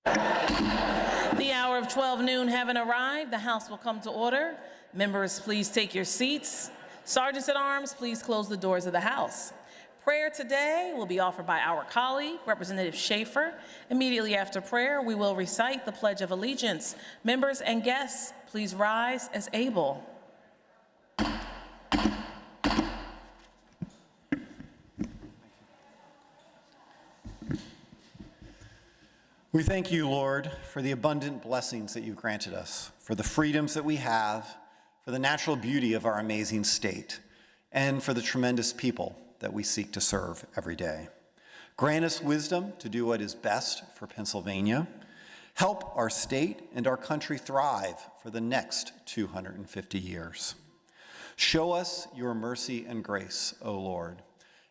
The hour of 12 noon having arrived, the House will come to order. Members, please take your seats. Sergeants at Arms, please close the doors of the House. Prayer today will be offered by our colleague, Representative Schaefer. Immediately after prayer, we will recite the Pledge of Allegiance. Members and guests, please rise as able. We thank you, Lord, for the abundant blessings that you've granted us, for the freedoms that we have, for the natural beauty of our amazing state, and for the tremendous people that we seek to serve every day. Grant us wisdom to do what is best for Pennsylvania. Help our state and our country thrive for the next 250 years. Show us your mercy and grace, O Lord,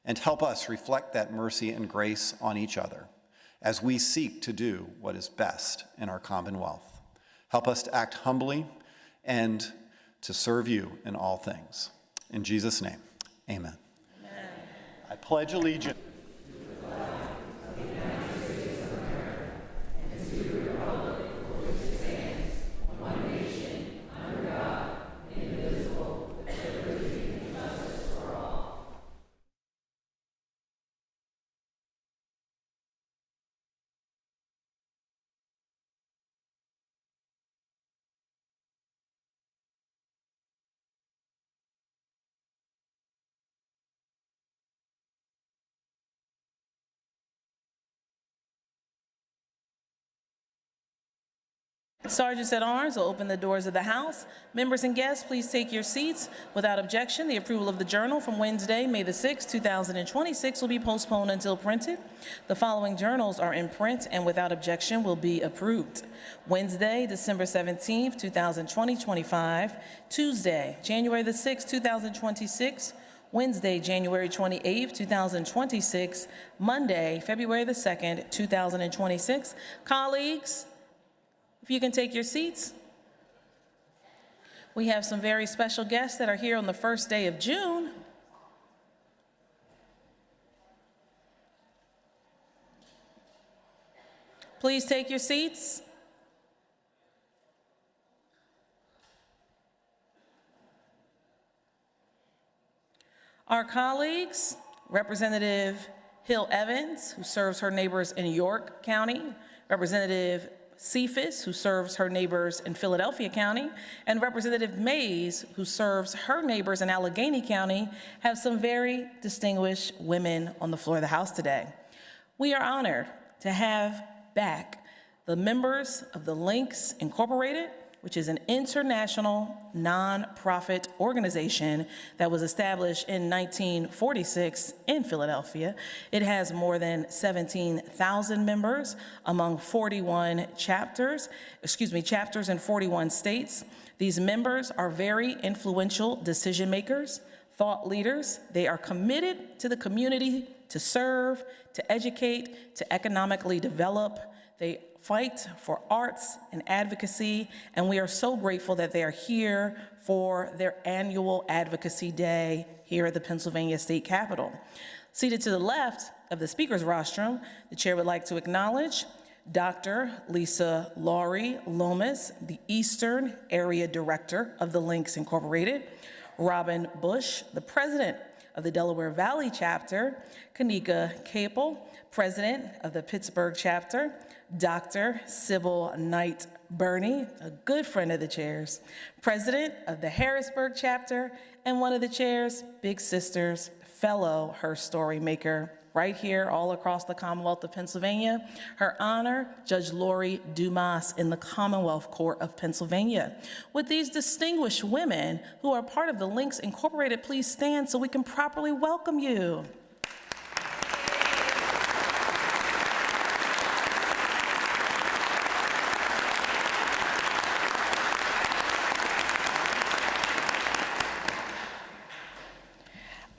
and help us reflect that mercy and grace on each other as we seek to do what is best in our Commonwealth. Help us to act humbly and to serve you in all things. In Jesus' name, amen. Amen. I pledge allegiance Sergeants at Arms will open the doors of the House. Members and guests, please take your seats. Without objection, the approval of the journal from Wednesday, May the 6th, 2026 will be postponed until printed. The following journals are in print and without objection will be approved. Wednesday, December 17th, 2025. Tuesday, January the 6th, 2026. Wednesday, January 28th, 2026. Monday, February the 2nd, 2026. Colleagues, if you can take your seats. We have some very special guests that are here on the first day of June. Please take your seats. Our colleagues, Representative Hill Evans, who serves her neighbors in York County, Representative Cephas, who serves her neighbors in Philadelphia County, and Representative Mays, who serves her neighbors in Allegheny County, have some very distinguished women on the floor of the House today. We are honored to have back the members of the Links Incorporated, which is an international nonprofit organization that was established in 1946 in Philadelphia. It has more than 17,000 members among 41 chapters in 41 states. These members are very influential decision makers, thought leaders. They are committed to the community, to serve, to educate, to economically develop. They fight for arts and advocacy, and we are so grateful that they are here for their annual Advocacy Day here at the Pennsylvania State Capitol. Seated to the left of the speaker's rostrum, the chair would like to acknowledge Dr. Lisa Laurie Lomas, the Eastern Area Director of the Links Incorporated, Robin Bush, the President of the Delaware Valley Chapter, Kanika Capel, President of the Pittsburgh Chapter, Dr. Sybil Knight Burney, a good friend of the chair's, President of the Harrisburg Chapter, and one of the chair's big sisters, fellow Her Story maker, right here all across the Commonwealth of Pennsylvania. Her Honor, Judge Lori Dumas in the Commonwealth Court of Pennsylvania. With these distinguished women who are part of the Links Incorporated, please stand so we can properly welcome you.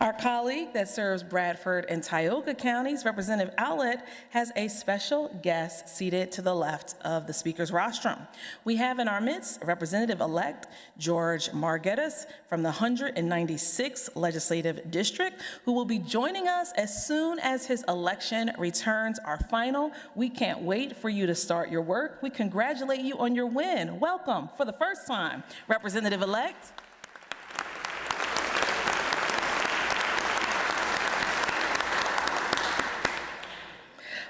Our colleague that serves Bradford and Tioga counties, Representative Owlett, has a special guest seated to the left of the speaker's rostrum. We have in our midst Representative-elect George Margettis from the 196th Legislative District, who will be joining us as soon as his election returns are final. We can't wait for you to start your work. We congratulate you on your win. Welcome for the first time, Representative-elect.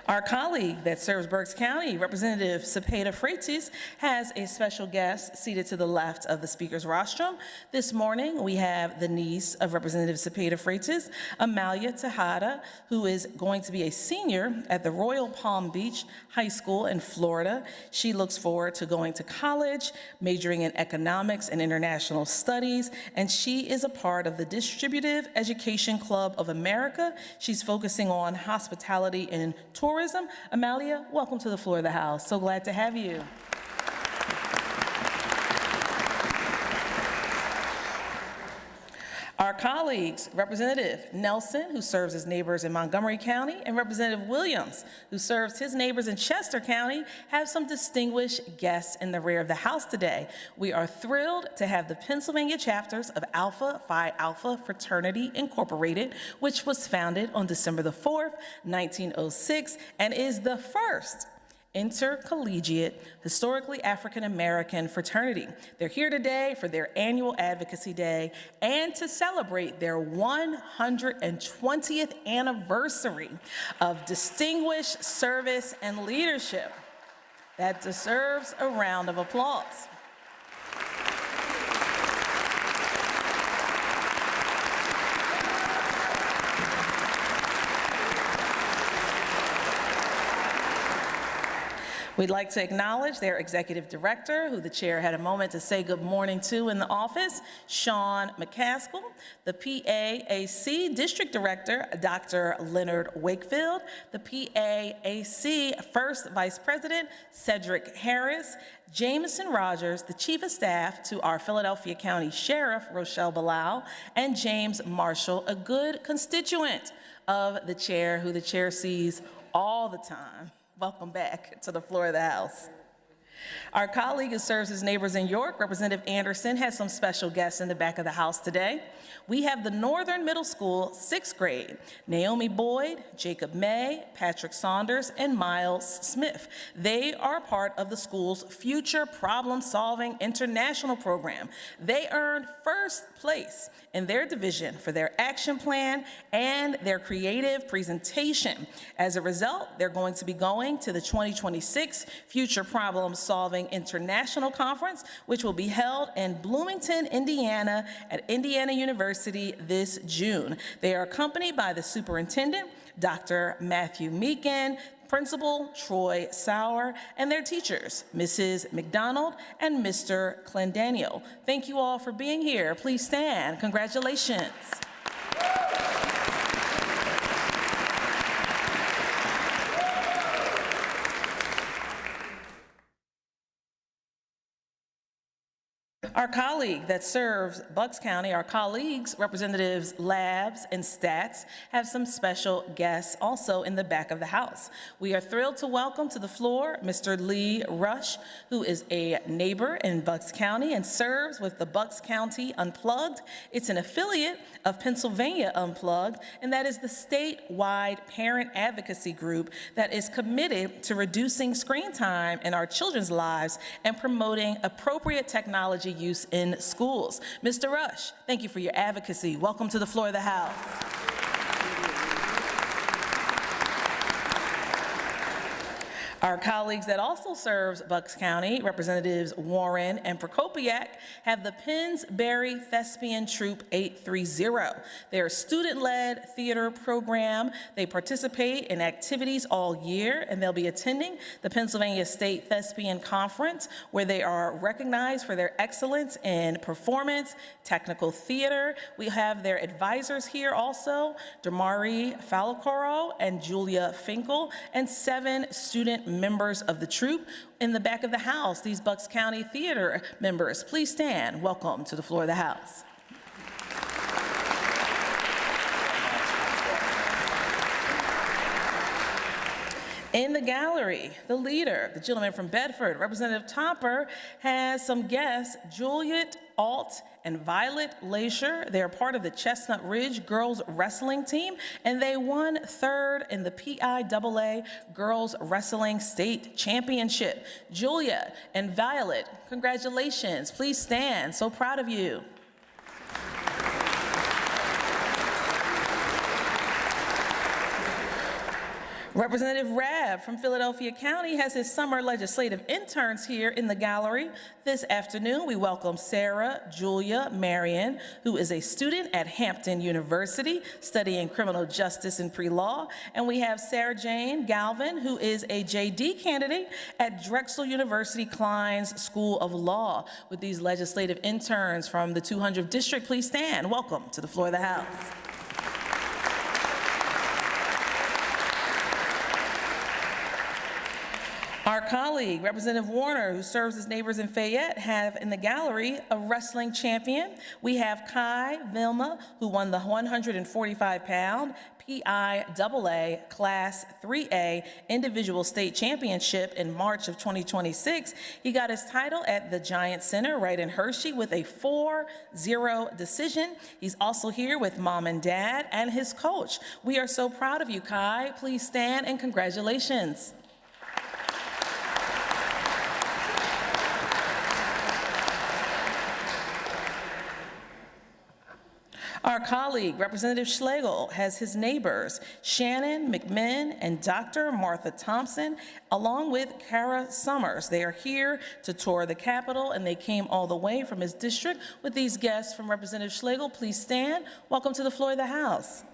Our colleague that serves Berks County, Representative Cepeda Freitas, has a special guest seated to the left of the speaker's rostrum. This morning, we have the niece of Representative Cepeda Freitas, Amalia Tejada, who is going to be a senior at the Royal Palm Beach High School in Florida. She looks forward to going to college, majoring in economics and international studies, and she is a part of the Distributive Education Club of America. She's focusing on hospitality and tourism. Amalia, welcome to the floor of the House. So glad to have you. Our colleagues, Representative Nelson, who serves his neighbors in Montgomery County, and Representative Williams, who serves his neighbors in Chester County, have some distinguished guests in the rear of the House today. We are thrilled to have the Pennsylvania chapters of Alpha Phi Alpha Fraternity Incorporated, which was founded on December the 4th, 1906, and is the first intercollegiate, historically African-American fraternity. They're here today for their annual Advocacy Day and to celebrate their 120th anniversary of distinguished service and leadership. That deserves a round of applause. We'd like to acknowledge their executive director, who the chair had a moment to say good morning to in the office, Sean McCaskill, the PAAC district director, Dr. Leonard Wakefield, the PAAC first vice president, Cedric Harris, Jameson Rogers, the chief of staff to our Philadelphia County Sheriff, Rochelle Bilal, and James Marshall, a good constituent of the chair, who the chair sees all the time. Welcome back to the floor of the House. Our colleague who serves his neighbors in York, Representative Anderson, has some special guests in the back of the House today. We have the Northern Middle School 6th grade, Naomi Boyd, Jacob May, Patrick Saunders, and Miles Smith. They are part of the school's Future Problem-Solving International Program. They earned first place in their division for their action plan and their creative presentation. As a result, they're going to be going to the 2026 Future Problem-Solving International Conference, which will be held in Bloomington, Indiana, at Indiana University this June. They are accompanied by the superintendent, Dr. Matthew Meekin, Principal Troy Sauer, and their teachers, Mrs. McDonald and Mr. Clendaniel. Thank you all for being here. Please stand. Congratulations. Our colleague that serves Bucks County, our colleagues, Representatives Labs and Stats, have some special guests also in the back of the House. We are thrilled to welcome to the floor Mr. Lee Rush, who is a neighbor in Bucks County and serves with the Bucks County Unplugged. It's an affiliate of Pennsylvania Unplugged, and that is the statewide parent advocacy group that is committed to reducing screen time in our children's lives and promoting appropriate technology use in schools. Mr. Rush, thank you for your advocacy. Welcome to the floor of the House. Our colleagues that also serves Bucks County, Representatives Warren and Prokopiak, have the Pennsbury Thespian Troupe 830. They're a student-led theater program. They participate in activities all year, and they'll be attending the Pennsylvania State Thespian Conference, where they are recognized for their excellence in performance, technical theater. We have their advisors here also, Damari Falcoro and Julia Finkel, and 7 student members of the troupe in the back of the House. These Bucks County Theater members, please stand. Welcome to the floor of the House. In the gallery, the leader, the gentleman from Bedford, Representative Topper, has some guests, Juliet Alt and Violet Leisure. They are part of the Chestnut Ridge girls wrestling team, and they won third in the PIAA Girls Wrestling State Championship. Julia and Violet, congratulations. Please stand. So proud of you. Representative Rabb from Philadelphia County has his summer legislative interns here in the gallery. This afternoon, we welcome Sarah Julia Marion, who is a student at Hampton University studying criminal justice and pre-law. And we have Sarah Jane Galvin, who is a JD candidate at Drexel University Klein's School of Law. With these legislative interns from the 200th District, please stand. Welcome to the floor of the House. Our colleague, Representative Warner, who serves his neighbors in Fayette, have in the gallery a wrestling champion. We have Kai Vilma, who won the 145-pound PIAA Class 3A Individual State Championship in March of 2026. He got his title at the Giant Center right in Hershey with a 4-0 decision. He's also here with mom and dad and his coach. We are so proud of you, Kai. Please stand and congratulations. Our colleague, Representative Schlegel, has his neighbors, Shannon McMinn and Dr. Martha Thompson, along with Kara Summers. They are here to tour the Capitol, and they came all the way from his district with these guests from Representative Schlegel. Please stand. Welcome to the floor of the House.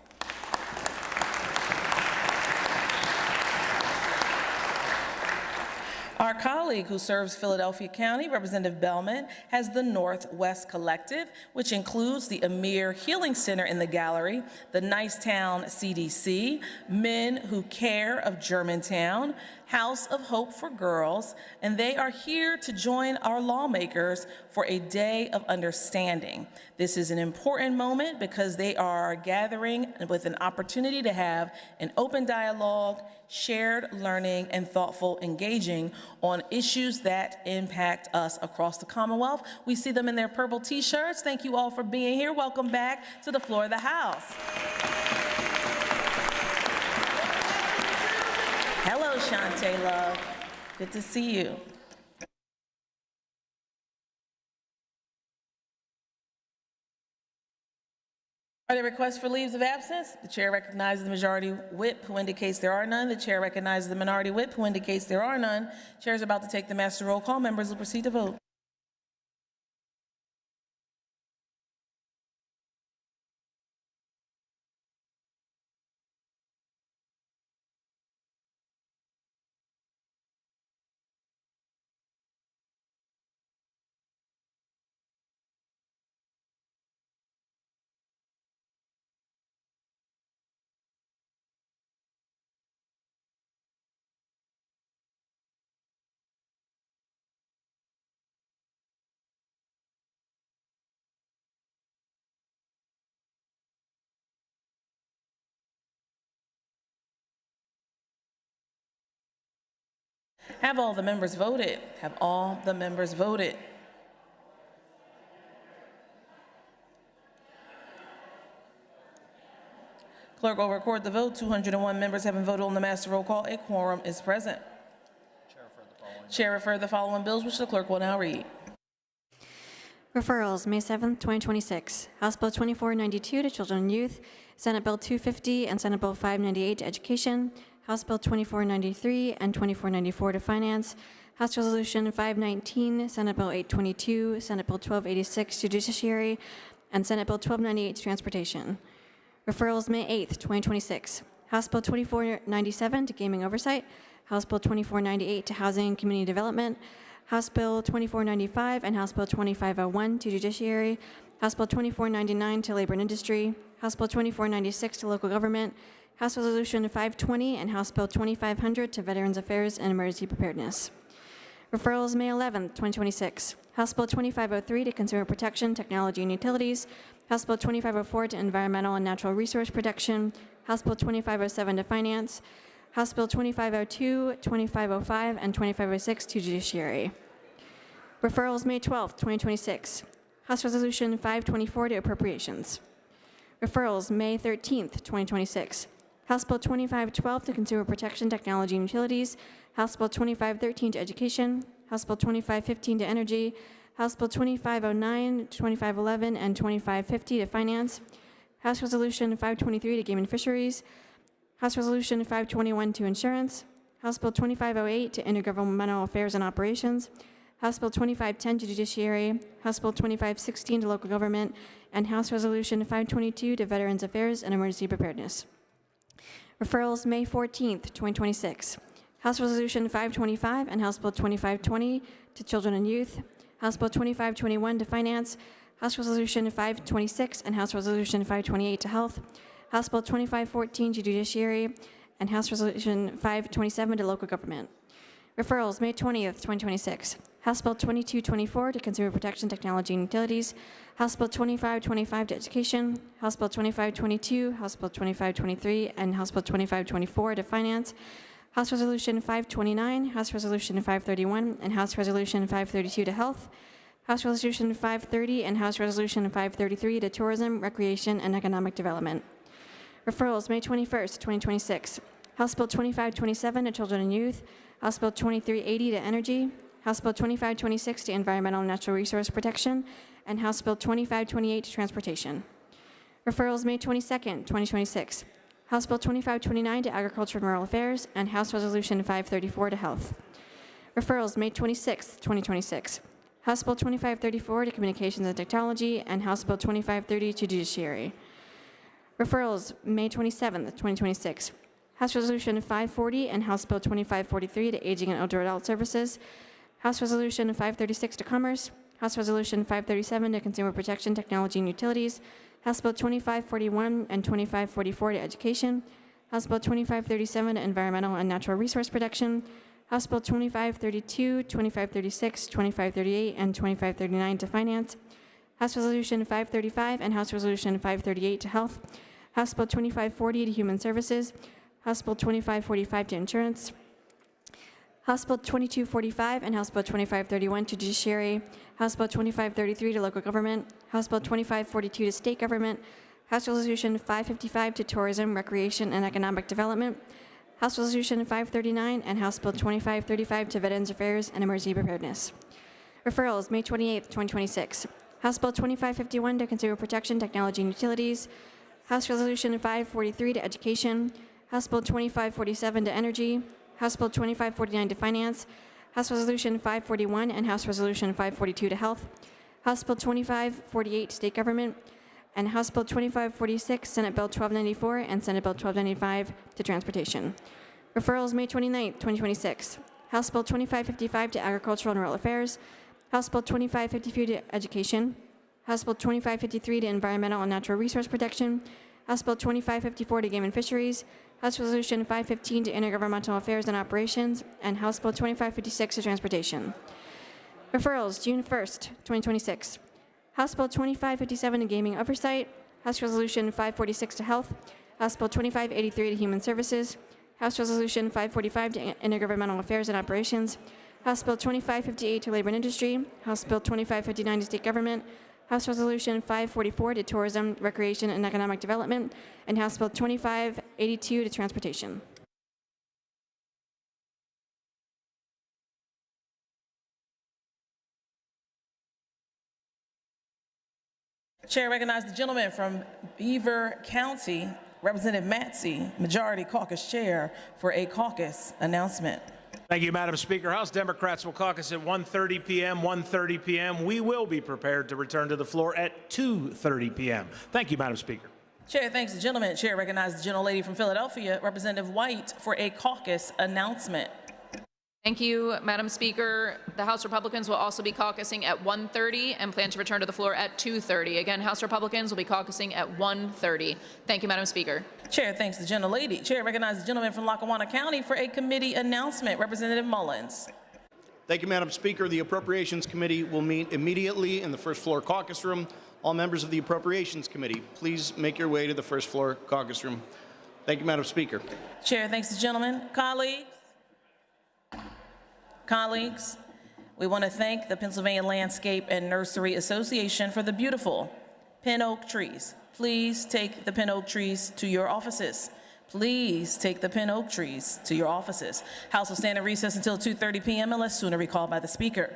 Our colleague who serves Philadelphia County, Representative Bellman, has the Northwest Collective, which includes the Amir Healing Center in the gallery, the Nicetown CDC, Men Who Care of Germantown, House of Hope for Girls, and they are here to join our lawmakers for a day of understanding. This is an important moment because they are gathering with an opportunity to have an open dialogue, shared learning, and thoughtful engaging on issues that impact us across the Commonwealth. We see them in their purple t-shirts. Thank you all for being here. Welcome back to the floor of the House. Hello, Shantae Love. Good to see you. Are there requests for leaves of absence? The chair recognizes the majority whip who indicates there are none. The chair recognizes the minority whip who indicates there are none. Chair is about to take the master roll call. Members will proceed to vote. Have all the members voted? Have all the members voted? Clerk will record the vote. 201 members having voted on the master roll call. A quorum is present. Chair referred the following bills, which the clerk will now read. Referrals, May 7th, 2026. House Bill 2492 to Children and Youth, Senate Bill 250 and Senate Bill 598 to Education, House Bill 2493 and 2494 to Finance, House Resolution 519, Senate Bill 822, Senate Bill 1286 to Judiciary, and Senate Bill 1298 to Transportation. Referrals, May 8th, 2026. House Bill 2497 to Gaming Oversight, House Bill 2498 to Housing and Community Development, House Bill 2495 and House Bill 2501 to Judiciary, House Bill 2499 to Labor and Industry, House Bill 2496 to Local Government, House Resolution 520 and House Bill 2500 to Veterans Affairs and Emergency Preparedness. Referrals, May 11th, 2026. House Bill 2503 to Consumer Protection, Technology and Utilities, House Bill 2504 to Environmental and Natural Resource Protection, House Bill 2507 to Finance, House Bill 2502, 2505, and 2506 to Judiciary. Referrals, May 12, 2026. House Resolution 524 to Appropriations. Referrals, May 13, 2026. House Bill 2512 to Consumer Protection Technology and Utilities. House Bill 2513 to Education. House Bill 2515 to Energy. House Bill 2509, 2511, and 2550 to Finance. House Resolution 523 to Game and Fisheries. House Resolution 521 to Insurance. House Bill 2508 to Intergovernmental Affairs and Operations. House Bill 2510 to Judiciary. House Bill 2516 to Local Government. And House Resolution 522 to Veterans Affairs and Emergency Preparedness. Referrals, May 14, 2026. House Resolution 525 and House Bill 2520 to Children and Youth. House Bill 2521 to Finance. House Resolution 526 and House Resolution 528 to Health. House Bill 2514 to Judiciary. And House Resolution 527 to Local Government. Referrals, May 20th, 2026. House Bill 2224 to Consumer Protection Technology and Utilities. House Bill 2525 to Education. House Bill 2522, House Bill 2523, and House Bill 2524 to Finance. House Resolution 529, House Resolution 531, and House Resolution 532 to Health. House Resolution 530 and House Resolution 533 to Tourism, Recreation, and Economic Development. Referrals, May 21st, 2026. House Bill 2527 to Children and Youth. House Bill 2380 to Energy. House Bill 2526 to Environmental and Natural Resource Protection. And House Bill 2528 to Transportation. Referrals, May 22nd, 2026. House Bill 2529 to Agriculture and Rural Affairs. And House Resolution 534 to Health. Referrals, May 26th, 2026. House Bill 2534 to Communications and Technology. And House Bill 2530 to Judiciary. Referrals, May 27th, 2026. House Resolution 540 and House Bill 2543 to Aging and Older Adult Services. House Resolution 536 to Commerce. House Resolution 537 to Consumer Protection Technology and Utilities. House Bill 2541 and 2544 to Education. House Bill 2537 to Environmental and Natural Resource Protection. House Bill 2532, 2536, 2538, and 2539 to Finance. House Resolution 535 and House Resolution 538 to Health. House Bill 2540 to Human Services. House Bill 2545 to Insurance. House Bill 2245 and House Bill 2531 to Judiciary. House Bill 2533 to Local Government. House Bill 2542 to State Government. House Resolution 555 to Tourism, Recreation, and Economic Development. House Resolution 539 and House Bill 2535 to Veterans Affairs and Emergency Preparedness. Referrals, May 28, 2026. House Bill 2551 to Consumer Protection Technology and Utilities. House Resolution 543 to Education. House Bill 2547 to Energy. House Bill 2549 to Finance. House Resolution 541 and House Resolution 542 to Health. House Bill 2548 to State Government. And House Bill 2546, Senate Bill 1294, and Senate Bill 1295 to Transportation. Referrals, May 29, 2026. House Bill 2555 to Agricultural and Rural Affairs. House Bill 2553 to Education. House Bill 2553 to Environmental and Natural Resource Protection. House Bill 2554 to Game and Fisheries. House Resolution 515 to Intergovernmental Affairs and Operations. And House Bill 2556 to Transportation. Referrals, June 1st, 2026. House Bill 2557 to Gaming Oversight. House Resolution 546 to Health. House Bill 2583 to Human Services. House Resolution 545 to Intergovernmental Affairs and Operations. House Bill 2558 to Labor and Industry. House Bill 2559 to State Government. House Resolution 544 to Tourism, Recreation, and Economic Development. And House Bill 2582 to Transportation. Chair recognizes the gentleman from Beaver County, Representative Matsey, Majority Caucus Chair, for a caucus announcement. Thank you, Madam Speaker. House Democrats will caucus at 1:30 p.m. 1:30 p.m. We will be prepared to return to the floor at 2:30 p.m. Thank you, Madam Speaker. Chair thanks the gentleman. Chair recognizes the gentlelady from Philadelphia, Representative White, for a caucus announcement. Thank you, Madam Speaker. The House Republicans will also be caucusing at 1:30 and plan to return to the floor at 2:30. Again, House Republicans will be caucusing at 1:30. Thank you, Madam Speaker. Chair thanks the gentlelady. Chair recognizes the gentleman from Lackawanna County for a committee announcement. Representative Mullins. Thank you, Madam Speaker. The Appropriations Committee will meet immediately in the first floor caucus room. All members of the Appropriations Committee, please make your way to the first floor caucus room. Thank you, Madam Speaker. Chair thanks the gentleman. Colleagues, we want to thank the Pennsylvania Landscape and Nursery Association for the beautiful pin oak trees. Please take the pin oak trees to your offices. Please take the pin oak trees to your offices. House will stand in recess until 2:30 p.m. unless sooner recalled by the Speaker.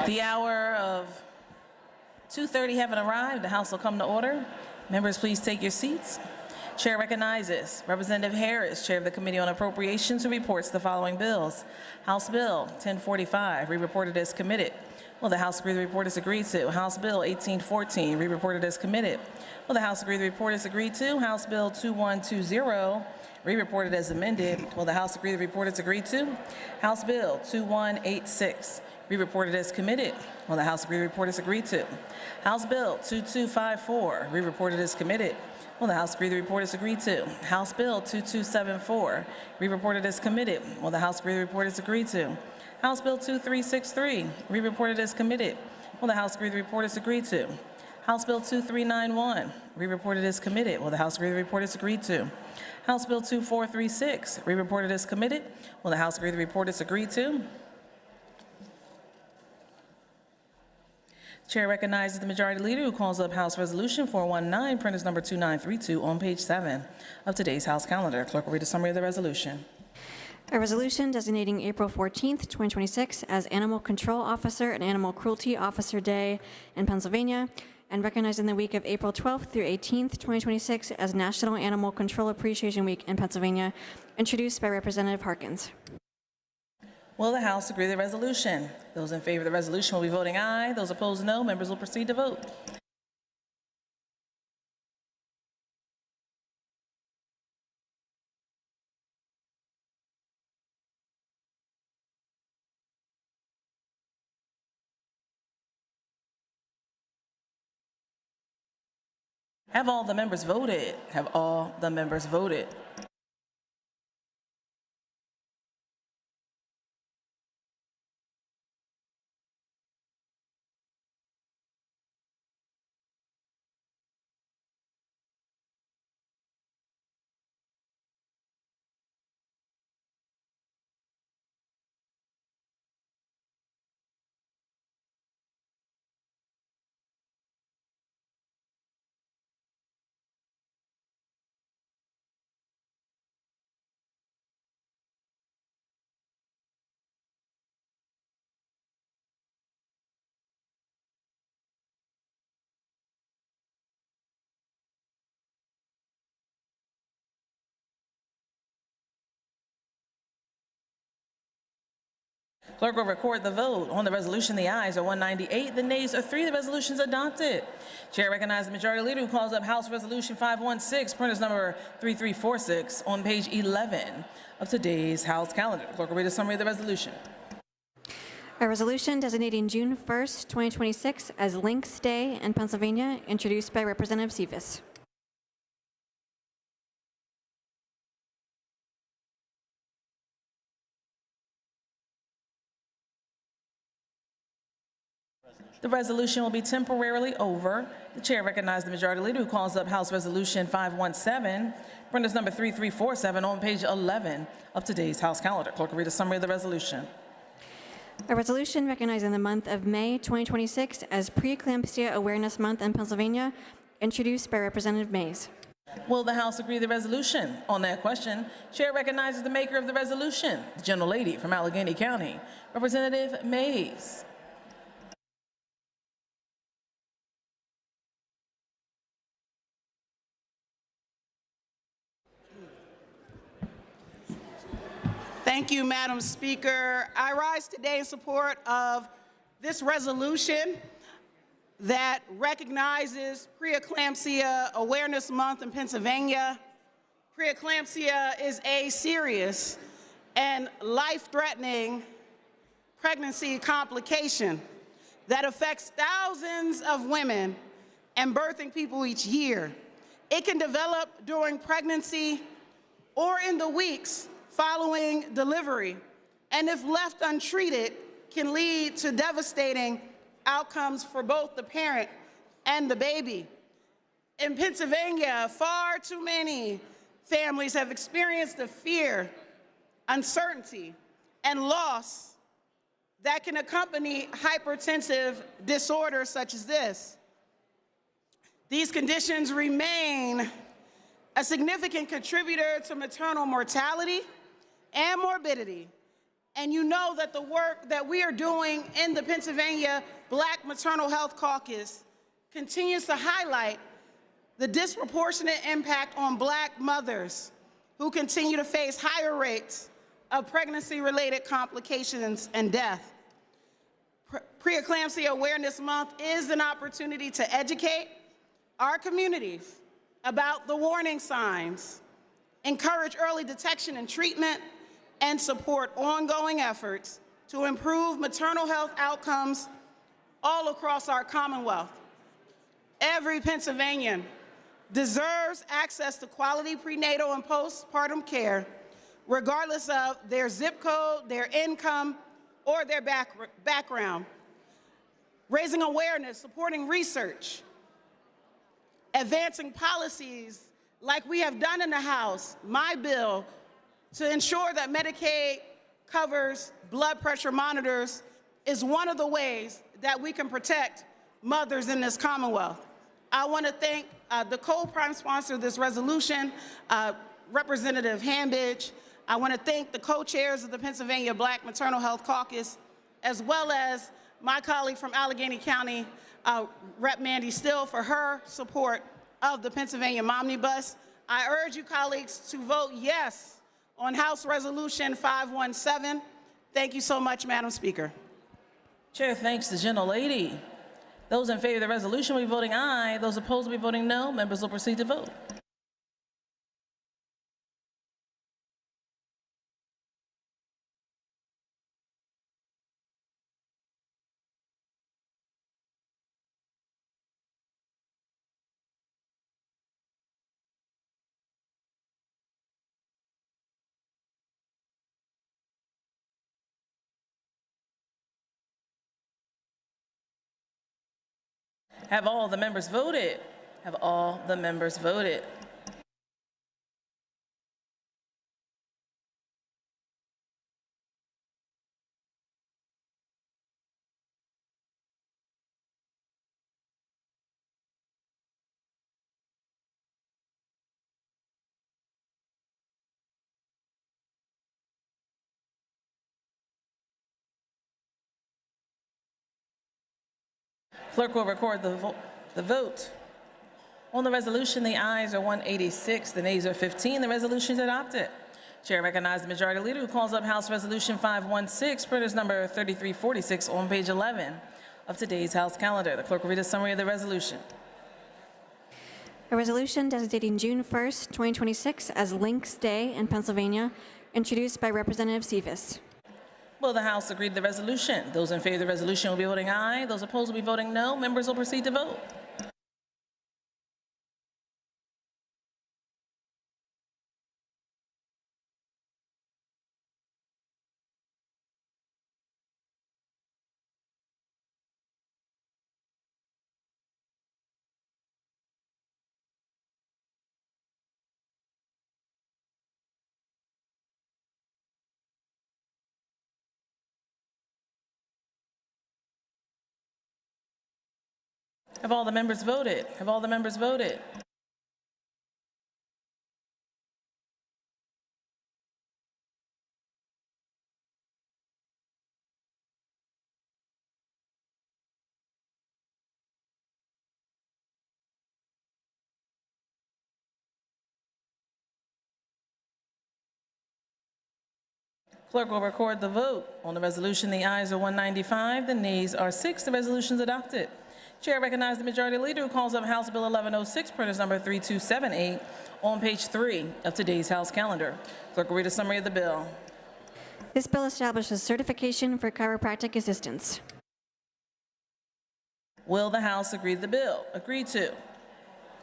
The hour of 2:30 having arrived, the House will come to order. Members, please take your seats. Chair recognizes Representative Harris, Chair of the Committee on Appropriations, who reports the following bills. House Bill 1045, re-reported as committed. Will the House agree the report is agreed to? House Bill 1814, re-reported as committed. Will the House agree the report is agreed to? House Bill 2120, re-reported as amended. Will the House agree the report is agreed to? House Bill 2186, re-reported as committed. Will the House agree the report is agreed to? House Bill 2254, re-reported as committed. Will the House agree the report is agreed to? House Bill 2274, re-reported as committed. Will the House agree the report is agreed to? House Bill 2363, re-reported as committed. Will the House agree the report is agreed to? House Bill 2391, re-reported as committed. Will the House agree the report is agreed to? House Bill 2436, re-reported as committed. Will the House agree the report is agreed to? Chair recognizes the Majority Leader, who calls up House Resolution 419, printers number 2932, on page 7 of today's House calendar. Clerk will read a summary of the resolution. A resolution designating April 14th, 2026 as Animal Control Officer and Animal Cruelty Officer Day in Pennsylvania, and recognizing the week of April 12th through 18th, 2026 as National Animal Control Appreciation Week in Pennsylvania, introduced by Representative Harkins. Will the House agree to the resolution? Those in favor of the resolution will be voting aye. Those opposed, no. Members will proceed to vote. Have all the members voted? Have all the members voted? Clerk will record the vote. On the resolution, the ayes are 198, the nays are 3. The resolution is adopted. Chair recognizes the Majority Leader, who calls up House Resolution 516, printers number 3346, on page 11 of today's House calendar. Clerk will read a summary of the resolution. A resolution designating June 1st, 2026 as Lynx Day in Pennsylvania, introduced by Representative Cephas. The resolution will be temporarily over. The chair recognizes the Majority Leader, who calls up House Resolution 517, printers number 3347, on page 11 of today's House calendar. Clerk will read a summary of the resolution. A resolution recognizing the month of May 2026 as Preeclampsia Awareness Month in Pennsylvania, introduced by Representative Mays. Will the House agree to the resolution? On that question, chair recognizes the maker of the resolution, the gentle lady from Allegheny County, Representative Mays. Thank you, Madam Speaker. I rise today in support of this resolution that recognizes Preeclampsia Awareness Month in Pennsylvania. Preeclampsia is a serious and life-threatening pregnancy complication that affects thousands of women and birthing people each year. It can develop during pregnancy or in the weeks following delivery, and if left untreated, can lead to devastating outcomes for both the parent and the baby. In Pennsylvania, far too many families have experienced the fear, uncertainty, and loss that can accompany hypertensive disorders such as this. These conditions remain a significant contributor to maternal mortality and morbidity, and you know that the work that we are doing in the Pennsylvania Black Maternal Health Caucus continues to highlight the disproportionate impact on Black mothers who continue to face higher rates of pregnancy-related complications and death. Preeclampsia Awareness Month is an opportunity to educate our communities about the warning signs, encourage early detection and treatment, and support ongoing efforts to improve maternal health outcomes all across our Commonwealth. Every Pennsylvanian deserves access to quality prenatal and postpartum care, regardless of their zip code, their income, or their background. Raising awareness, supporting research, advancing policies like we have done in the House, my bill, to ensure that Medicaid covers blood pressure monitors is one of the ways that we can protect mothers in this Commonwealth. I want to thank the co-prime sponsor of this resolution, Representative Hambidge. I want to thank the co-chairs of the Pennsylvania Black Maternal Health Caucus, as well as my colleague from Allegheny County, Rep. Mandy Still, for her support of the Pennsylvania Momnibus. I urge you colleagues to vote yes on House Resolution 517. Thank you so much, Madam Speaker. Chair thanks the gentlelady. Those in favor of the resolution will be voting aye. Those opposed will be voting no. Members will proceed to vote. Have all the members voted? Have all the members voted? Clerk will record the vote. On the resolution, the ayes are 186, the nays are 15. The resolution is adopted. Chair recognizes the Majority Leader who calls up House Resolution 516, printers number 3346 on page 11 of today's House calendar. The clerk will read a summary of the resolution. A resolution designating June 1st, 2026 as Links Day in Pennsylvania, introduced by Representative Cephas. Will the House agree to the resolution? Those in favor of the resolution will be voting aye. Those opposed will be voting no. Members will proceed to vote. Have all the members voted? Have all the members voted? Clerk will record the vote. On the resolution, the ayes are 195, the nays are 6. The resolution is adopted. Chair recognizes the Majority Leader who calls up House Bill 1106, printers number 3278, on page 3 of today's House calendar. Clerk will read a summary of the bill. This bill establishes certification for chiropractic assistance. Will the House agree to the bill? Agreed to.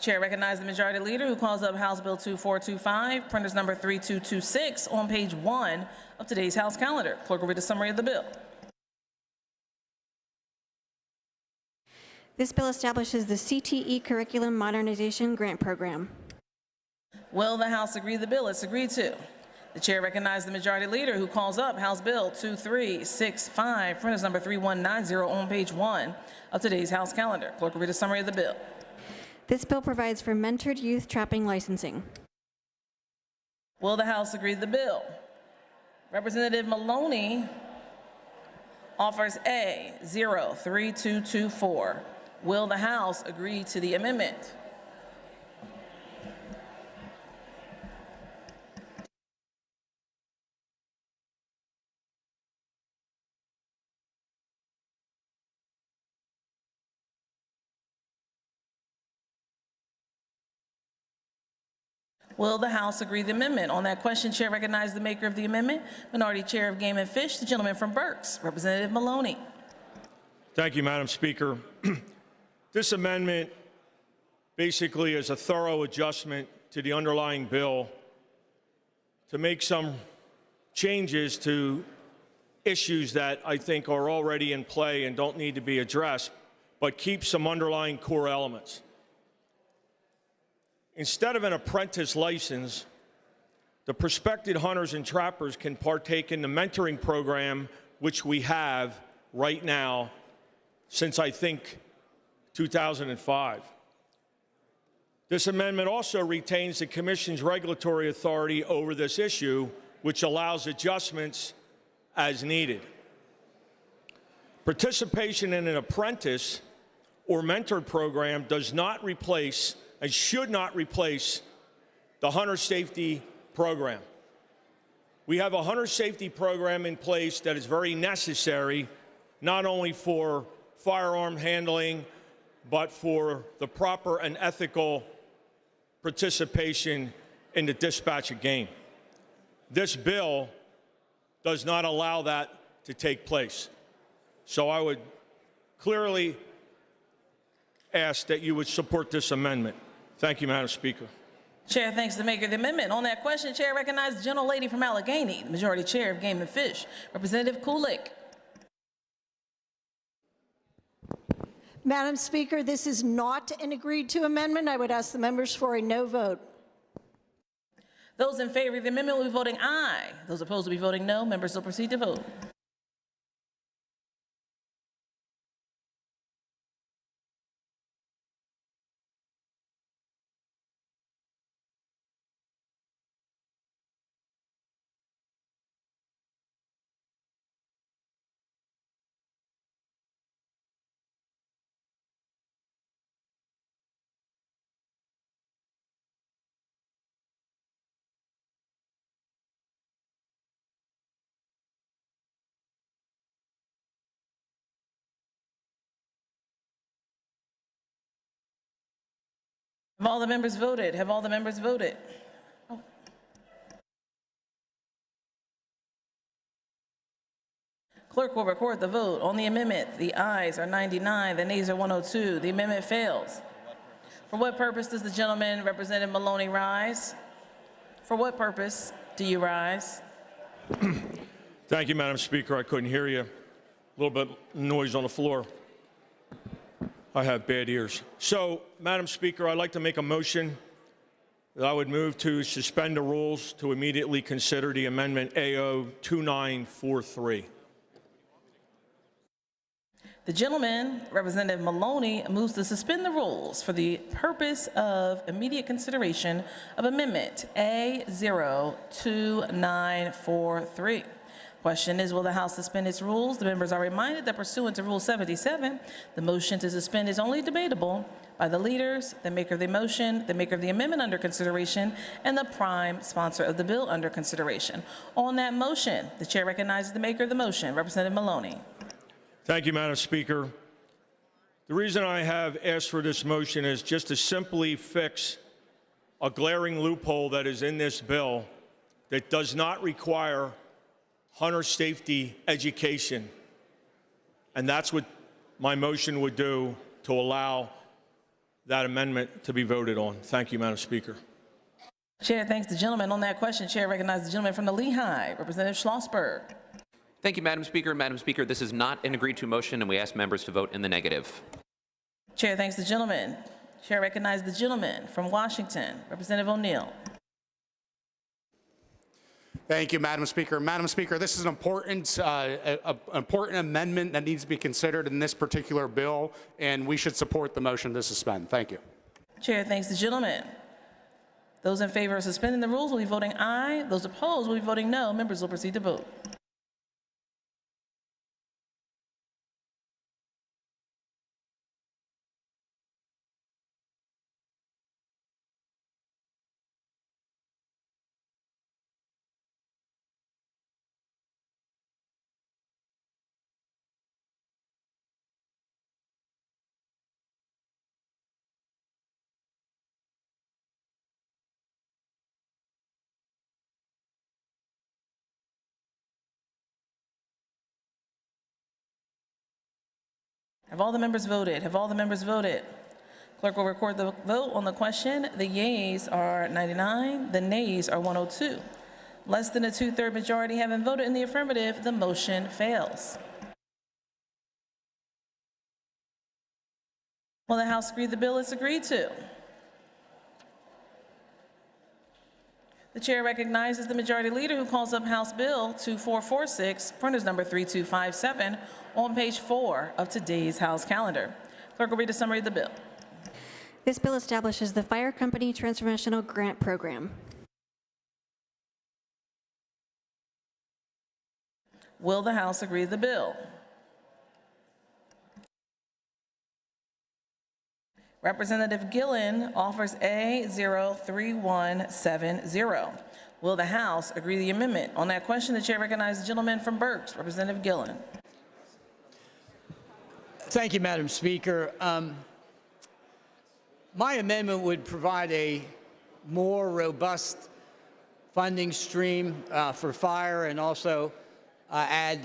Chair recognizes the Majority Leader who calls up House Bill 2425, printers number 3226, on page 1 of today's House calendar. Clerk will read a summary of the bill. This bill establishes the CTE Curriculum Modernization Grant Program. Will the House agree to the bill? It's agreed to. The Chair recognizes the Majority Leader who calls up House Bill 2365, printers number 3190, on page 1 of today's House calendar. Clerk will read a summary of the bill. This bill provides for mentored youth trapping licensing. Will the House agree to the bill? Representative Maloney offers A, 03224. Will the House agree to the amendment? Will the House agree to the amendment? On that question, Chair recognizes the maker of the amendment, Minority Chair of Game and Fish, the gentleman from Berks, Representative Maloney. Thank you, Madam Speaker. This amendment basically is a thorough adjustment to the underlying bill to make some changes to issues that I think are already in play and don't need to be addressed, but keep some underlying core elements. Instead of an apprentice license, the prospective hunters and trappers can partake in the mentoring program, which we have right now since, I think, 2005. This amendment also retains the Commission's regulatory authority over this issue, which allows adjustments as needed. Participation in an apprentice or mentored program does not replace and should not replace the hunter safety program. We have a hunter safety program in place that is very necessary, not only for firearm handling, but for the proper and ethical participation in the dispatch of game. This bill does not allow that to take place. So I would clearly ask that you would support this amendment. Thank you, Madam Speaker. Chair thanks the maker of the amendment. On that question, Chair recognizes the gentlelady from Allegheny, the Majority Chair of Game and Fish, Representative Kulik. Madam Speaker, this is not an agreed to amendment. I would ask the members for a no vote. Those in favor of the amendment will be voting aye. Those opposed will be voting no. Members will proceed to vote. Have all the members voted? Have all the members voted? Oh. Clerk will record the vote. On the amendment, the ayes are 99, the nays are 102. The amendment fails. For what purpose does the gentleman, Representative Maloney, rise? For what purpose do you rise? Thank you, Madam Speaker. I couldn't hear you. A little bit noise on the floor. I have bad ears. So, Madam Speaker, I'd like to make a motion that I would move to suspend the rules to immediately consider the amendment AO 2943. The gentleman, Representative Maloney, moves to suspend the rules for the purpose of immediate consideration of Amendment A02943. Question is, will the House suspend its rules? The members are reminded that pursuant to Rule 77, the motion to suspend is only debatable by the leaders, the maker of the motion, the maker of the amendment under consideration, and the prime sponsor of the bill under consideration. On that motion, the chair recognizes the maker of the motion, Representative Maloney. Thank you, Madam Speaker. The reason I have asked for this motion is just to simply fix a glaring loophole that is in this bill that does not require hunter safety education. And that's what my motion would do to allow that amendment to be voted on. Thank you, Madam Speaker. Chair thanks the gentleman. On that question, chair recognizes the gentleman from the Lehigh, Representative Schlossberg. Thank you, Madam Speaker. Madam Speaker, this is not an agreed to motion, and we ask members to vote in the negative. Chair thanks the gentleman. Chair recognizes the gentleman from Washington, Representative O'Neill. Thank you, Madam Speaker. Madam Speaker, this is an important amendment that needs to be considered in this particular bill, and we should support the motion to suspend. Thank you. Chair thanks the gentleman. Those in favor of suspending the rules will be voting aye. Those opposed will be voting no. Members will proceed to vote. Have all the members voted? Have all the members voted? Clerk will record the vote on the question. The yeas are 99, the nays are 102. Less than a two-third majority having voted in the affirmative, the motion fails. Will the House agree the bill is agreed to? The chair recognizes the majority leader who calls up House Bill 2446, printers number 3257, on page 4 of today's House calendar. Clerk will read a summary of the bill. This bill establishes the Fire Company Transformational Grant Program. Will the House agree to the bill? Representative Gillen offers A03170. Will the House agree to the amendment? On that question, the chair recognizes the gentleman from Berks, Representative Gillen. Thank you, Madam Speaker. My amendment would provide a more robust funding stream for fire and also add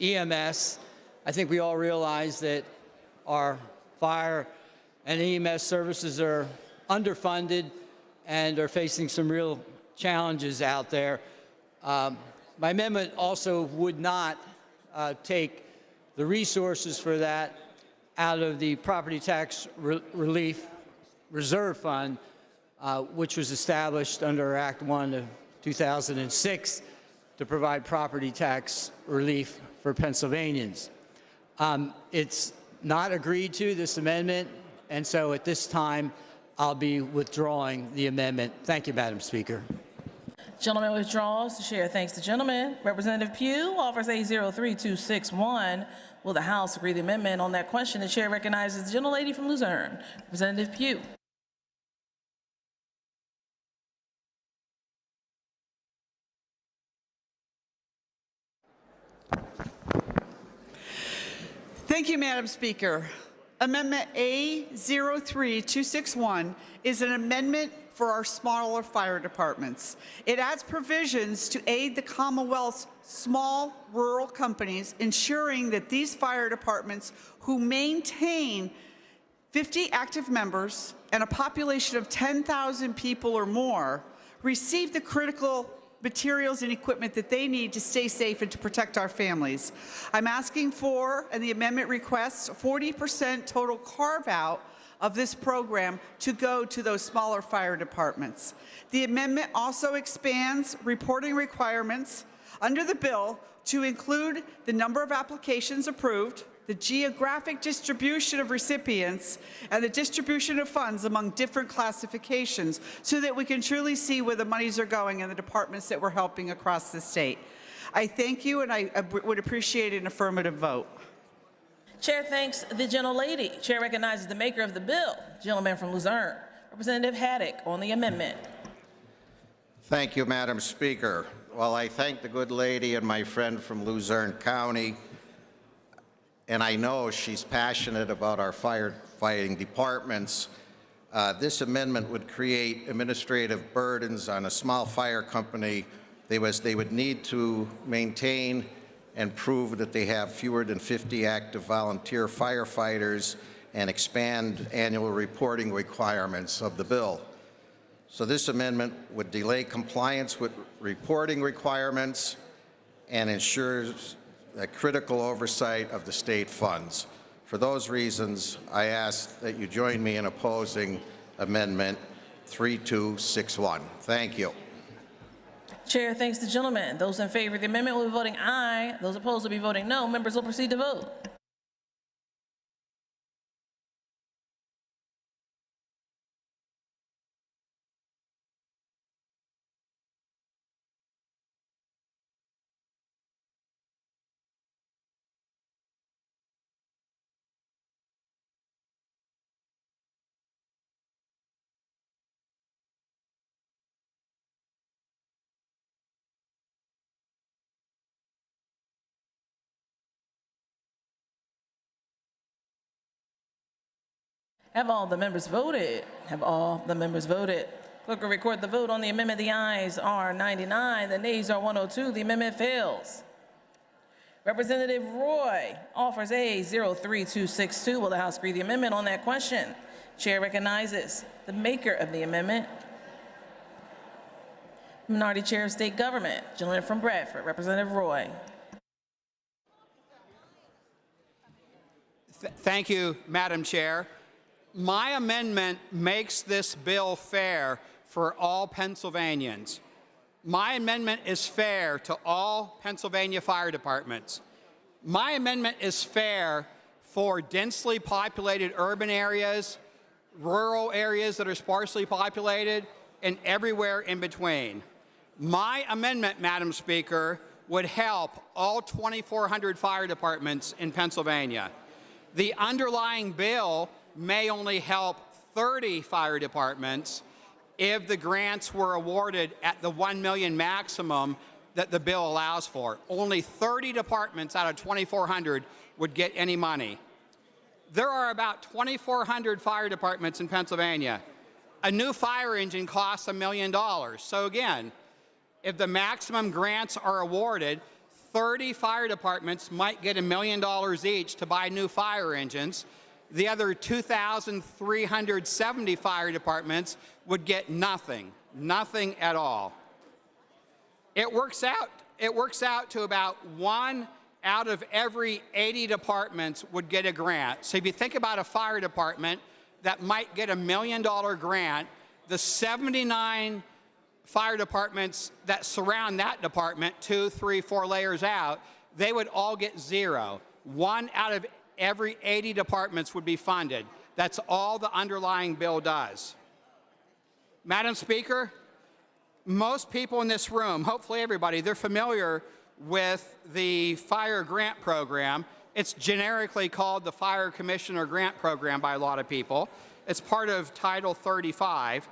EMS. I think we all realize that our fire and EMS services are underfunded and are facing some real challenges out there. My amendment also would not take the resources for that out of the Property Tax Relief Reserve Fund, which was established under Act 1 of 2006 to provide property tax relief for Pennsylvanians. It's not agreed to, this amendment, and so at this time, I'll be withdrawing the amendment. Thank you, Madam Speaker. Gentleman withdraws. The chair thanks the gentleman. Representative Pugh offers A03261. Will the House agree to the amendment? On that question, the chair recognizes the gentlelady from Luzerne, Representative Pugh. Thank you, Madam Speaker. Amendment A03261 is an amendment for our smaller fire departments. It adds provisions to aid the Commonwealth's small rural companies, ensuring that these fire departments who maintain 50 active members and a population of 10,000 people or more receive the critical materials and equipment that they need to stay safe and to protect our families. I'm asking for, and the amendment requests, 40% total carve-out of this program to go to those smaller fire departments. The amendment also expands reporting requirements under the bill to include the number of applications approved, the geographic distribution of recipients, and the distribution of funds among different classifications so that we can truly see where the monies are going in the departments that we're helping across the state. I thank you, and I would appreciate an affirmative vote. Chair thanks the gentlelady. Chair recognizes the maker of the bill, gentleman from Luzerne, Representative Haddock, on the amendment. Thank you, Madam Speaker. Well, I thank the good lady and my friend from Luzerne County, and I know she's passionate about our firefighting departments. This amendment would create administrative burdens on a small fire company. They would need to maintain and prove that they have fewer than 50 active volunteer firefighters and expand annual reporting requirements of the bill. So this amendment would delay compliance with reporting requirements and ensures the critical oversight of the state funds. For those reasons, I ask that you join me in opposing Amendment 3261. Thank you. Chair thanks the gentleman. Those in favor of the amendment will be voting aye. Those opposed will be voting no. Members will proceed to vote. Have all the members voted? Have all the members voted? Clerk will record the vote on the amendment. The ayes are 99, the nays are 102. The amendment fails. Representative Roy offers A 03262. Will the House agree to the amendment on that question? Chair recognizes the maker of the amendment, Minority Chair of State Government, gentleman from Bradford, Representative Roy. Thank you, Madam Chair. My amendment makes this bill fair for all Pennsylvanians. My amendment is fair to all Pennsylvania fire departments. My amendment is fair for densely populated urban areas, rural areas that are sparsely populated, and everywhere in between. My amendment, Madam Speaker, would help all 2,400 fire departments in Pennsylvania. The underlying bill may only help 30 fire departments if the grants were awarded at the $1 million maximum that the bill allows for. Only 30 departments out of 2,400 would get any money. There are about 2,400 fire departments in Pennsylvania. A new fire engine costs $1 million. So again, if the maximum grants are awarded, 30 fire departments might get $1 million each to buy new fire engines. The other 2,370 fire departments would get nothing at all. It works out to about 1 out of every 80 departments would get a grant. So if you think about a fire department that might get $1 million grant, the 79 fire departments that surround that department, 2, 3, 4 layers out, they would all get 0. 1 out of every 80 departments would be funded. That's all the underlying bill does. Madam Speaker, most people in this room, hopefully everybody, they're familiar with the fire grant program. It's generically called the Fire Commissioner Grant Program by a lot of people. It's part of Title 35.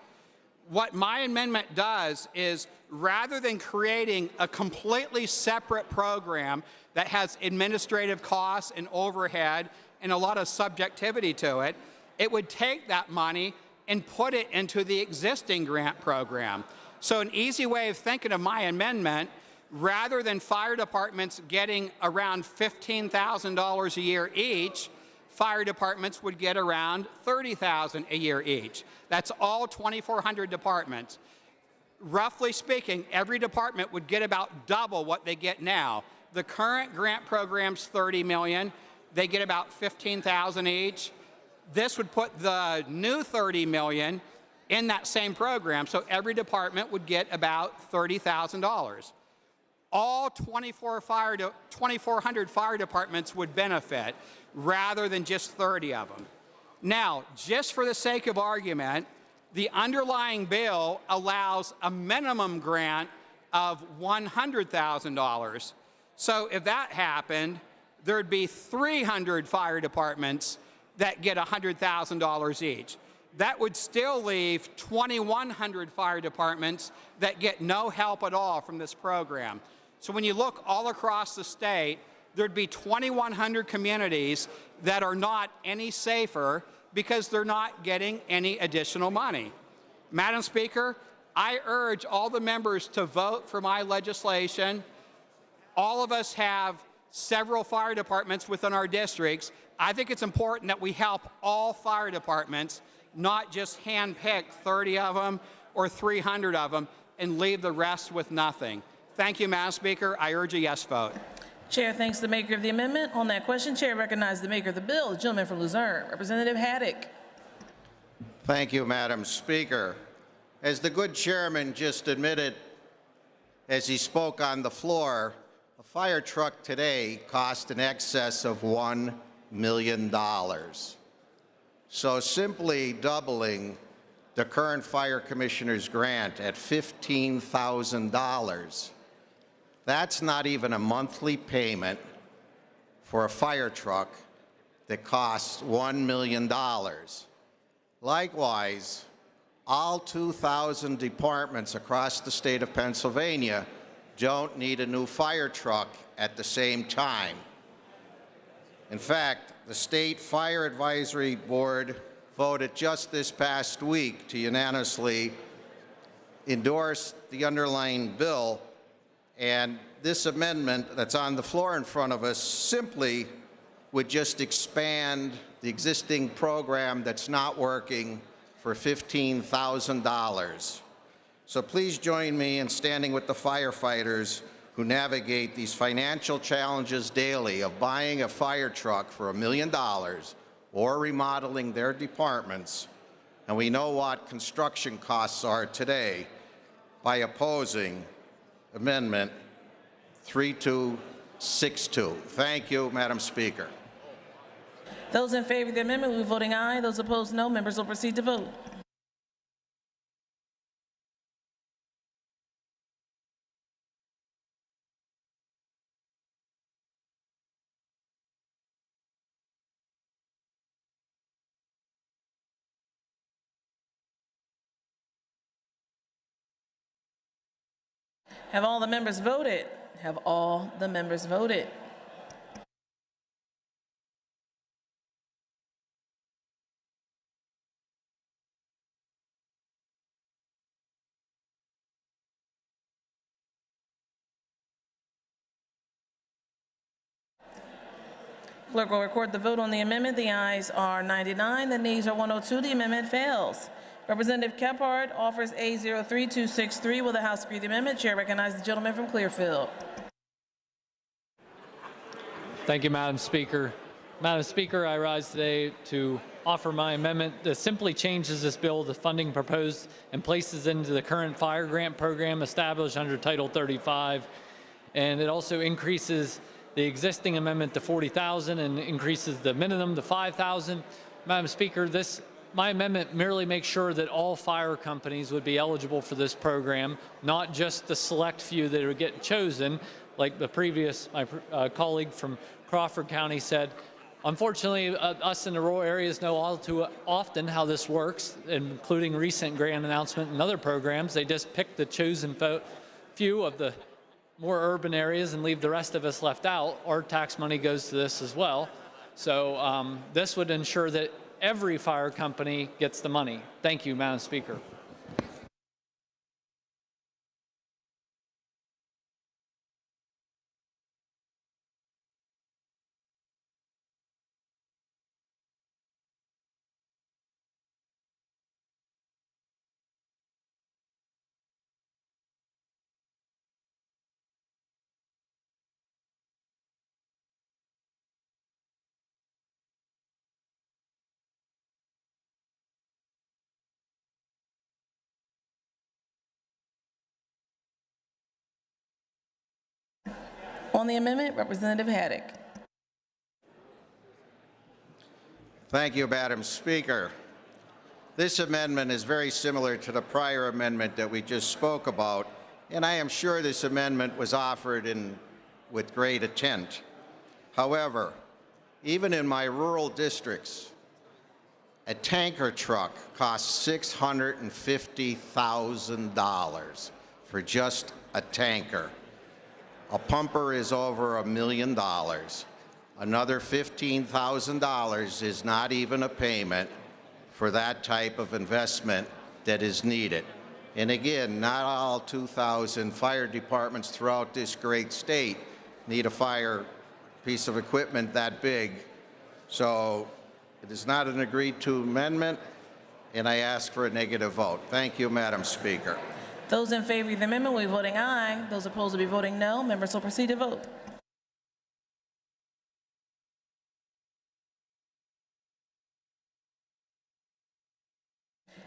What my amendment does is, rather than creating a completely separate program that has administrative costs and overhead and a lot of subjectivity to it, it would take that money and put it into the existing grant program. So an easy way of thinking of my amendment, rather than fire departments getting around $15,000 a year each, fire departments would get around $30,000 a year each. That's all 2,400 departments. Roughly speaking, every department would get about double what they get now. The current grant program's $30 million. They get about $15,000 each. This would put the new $30 million in that same program, so every department would get about $30,000. All 2,400 fire departments would benefit, rather than just 30 of them. Now, just for the sake of argument, the underlying bill allows a minimum grant of $100,000. So if that happened, there'd be 300 fire departments that get $100,000 each. That would still leave 2,100 fire departments that get no help at all from this program. So when you look all across the state, there'd be 2,100 communities that are not any safer because they're not getting any additional money. Madam Speaker, I urge all the members to vote for my legislation. All of us have several fire departments within our districts. I think it's important that we help all fire departments, not just handpick 30 of them or 300 of them and leave the rest with nothing. Thank you, Madam Speaker. I urge a yes vote. Chair thanks the maker of the amendment. On that question, Chair recognizes the maker of the bill, the gentleman from Luzerne, Representative Haddock. Thank you, Madam Speaker. As the good chairman just admitted as he spoke on the floor, a fire truck today cost in excess of $1 million. So simply doubling the current fire commissioner's grant at $15,000, that's not even a monthly payment for a fire truck that costs $1 million. Likewise, all 2,000 departments across the state of Pennsylvania don't need a new fire truck at the same time. In fact, the State Fire Advisory Board voted just this past week to unanimously endorse the underlying bill. And this amendment that's on the floor in front of us simply would just expand the existing program that's not working for $15,000. So please join me in standing with the firefighters who navigate these financial challenges daily of buying a fire truck for $1 million or remodeling their departments. And we know what construction costs are today, by opposing Amendment 3262. Thank you, Madam Speaker. Those in favor of the amendment will be voting aye. Those opposed, no. Members will proceed to vote. Have all the members voted? Have all the members voted? Clerk will record the vote on the amendment. The ayes are 99, the nays are 102. The amendment fails. Representative Kephart offers A03263. Will the House agree to the amendment? Chair recognizes the gentleman from Clearfield. Thank you, Madam Speaker. Madam Speaker, I rise today to offer my amendment that simply changes this bill to funding proposed and places into the current fire grant program established under Title 35. And it also increases the existing amendment to $40,000 and increases the minimum to $5,000. Madam Speaker, my amendment merely makes sure that all fire companies would be eligible for this program, not just the select few that would get chosen, like my colleague from Crawford County said. Unfortunately, us in the rural areas know all too often how this works, including recent grant announcement and other programs. They just pick the chosen few of the more urban areas and leave the rest of us left out. Our tax money goes to this as well. So this would ensure that every fire company gets the money. Thank you, Madam Speaker. On the amendment, Representative Haddock. Thank you, Madam Speaker. This amendment is very similar to the prior amendment that we just spoke about, and I am sure this amendment was offered with great intent. However, even in my rural districts, a tanker truck costs $650,000 for just a tanker. A pumper is over $1 million. Another $15,000 is not even a payment for that type of investment that is needed. And again, not all 2,000 fire departments throughout this great state need a fire piece of equipment that big. So it is not an agreed to amendment, and I ask for a negative vote. Thank you, Madam Speaker. Those in favor of the amendment will be voting aye. Those opposed will be voting no. Members will proceed to vote.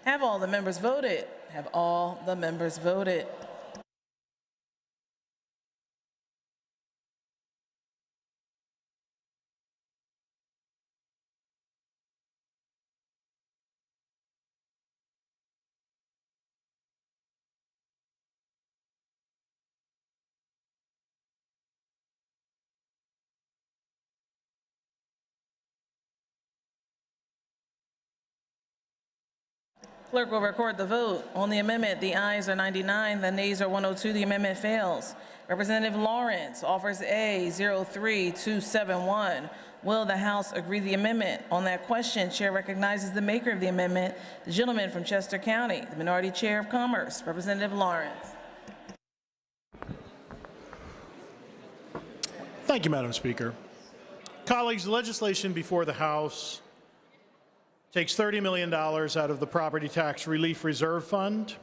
Have all the members voted? Have all the members voted? Clerk will record the vote. On the amendment, the ayes are 99, the nays are 102. The amendment fails. Representative Lawrence offers A03271. Will the House agree to the amendment? On that question, Chair recognizes the maker of the amendment, the gentleman from Chester County, the Minority Chair of Commerce, Representative Lawrence. Thank you, Madam Speaker. Colleagues, the legislation before the House takes $30 million out of the Property Tax Relief Reserve Fund.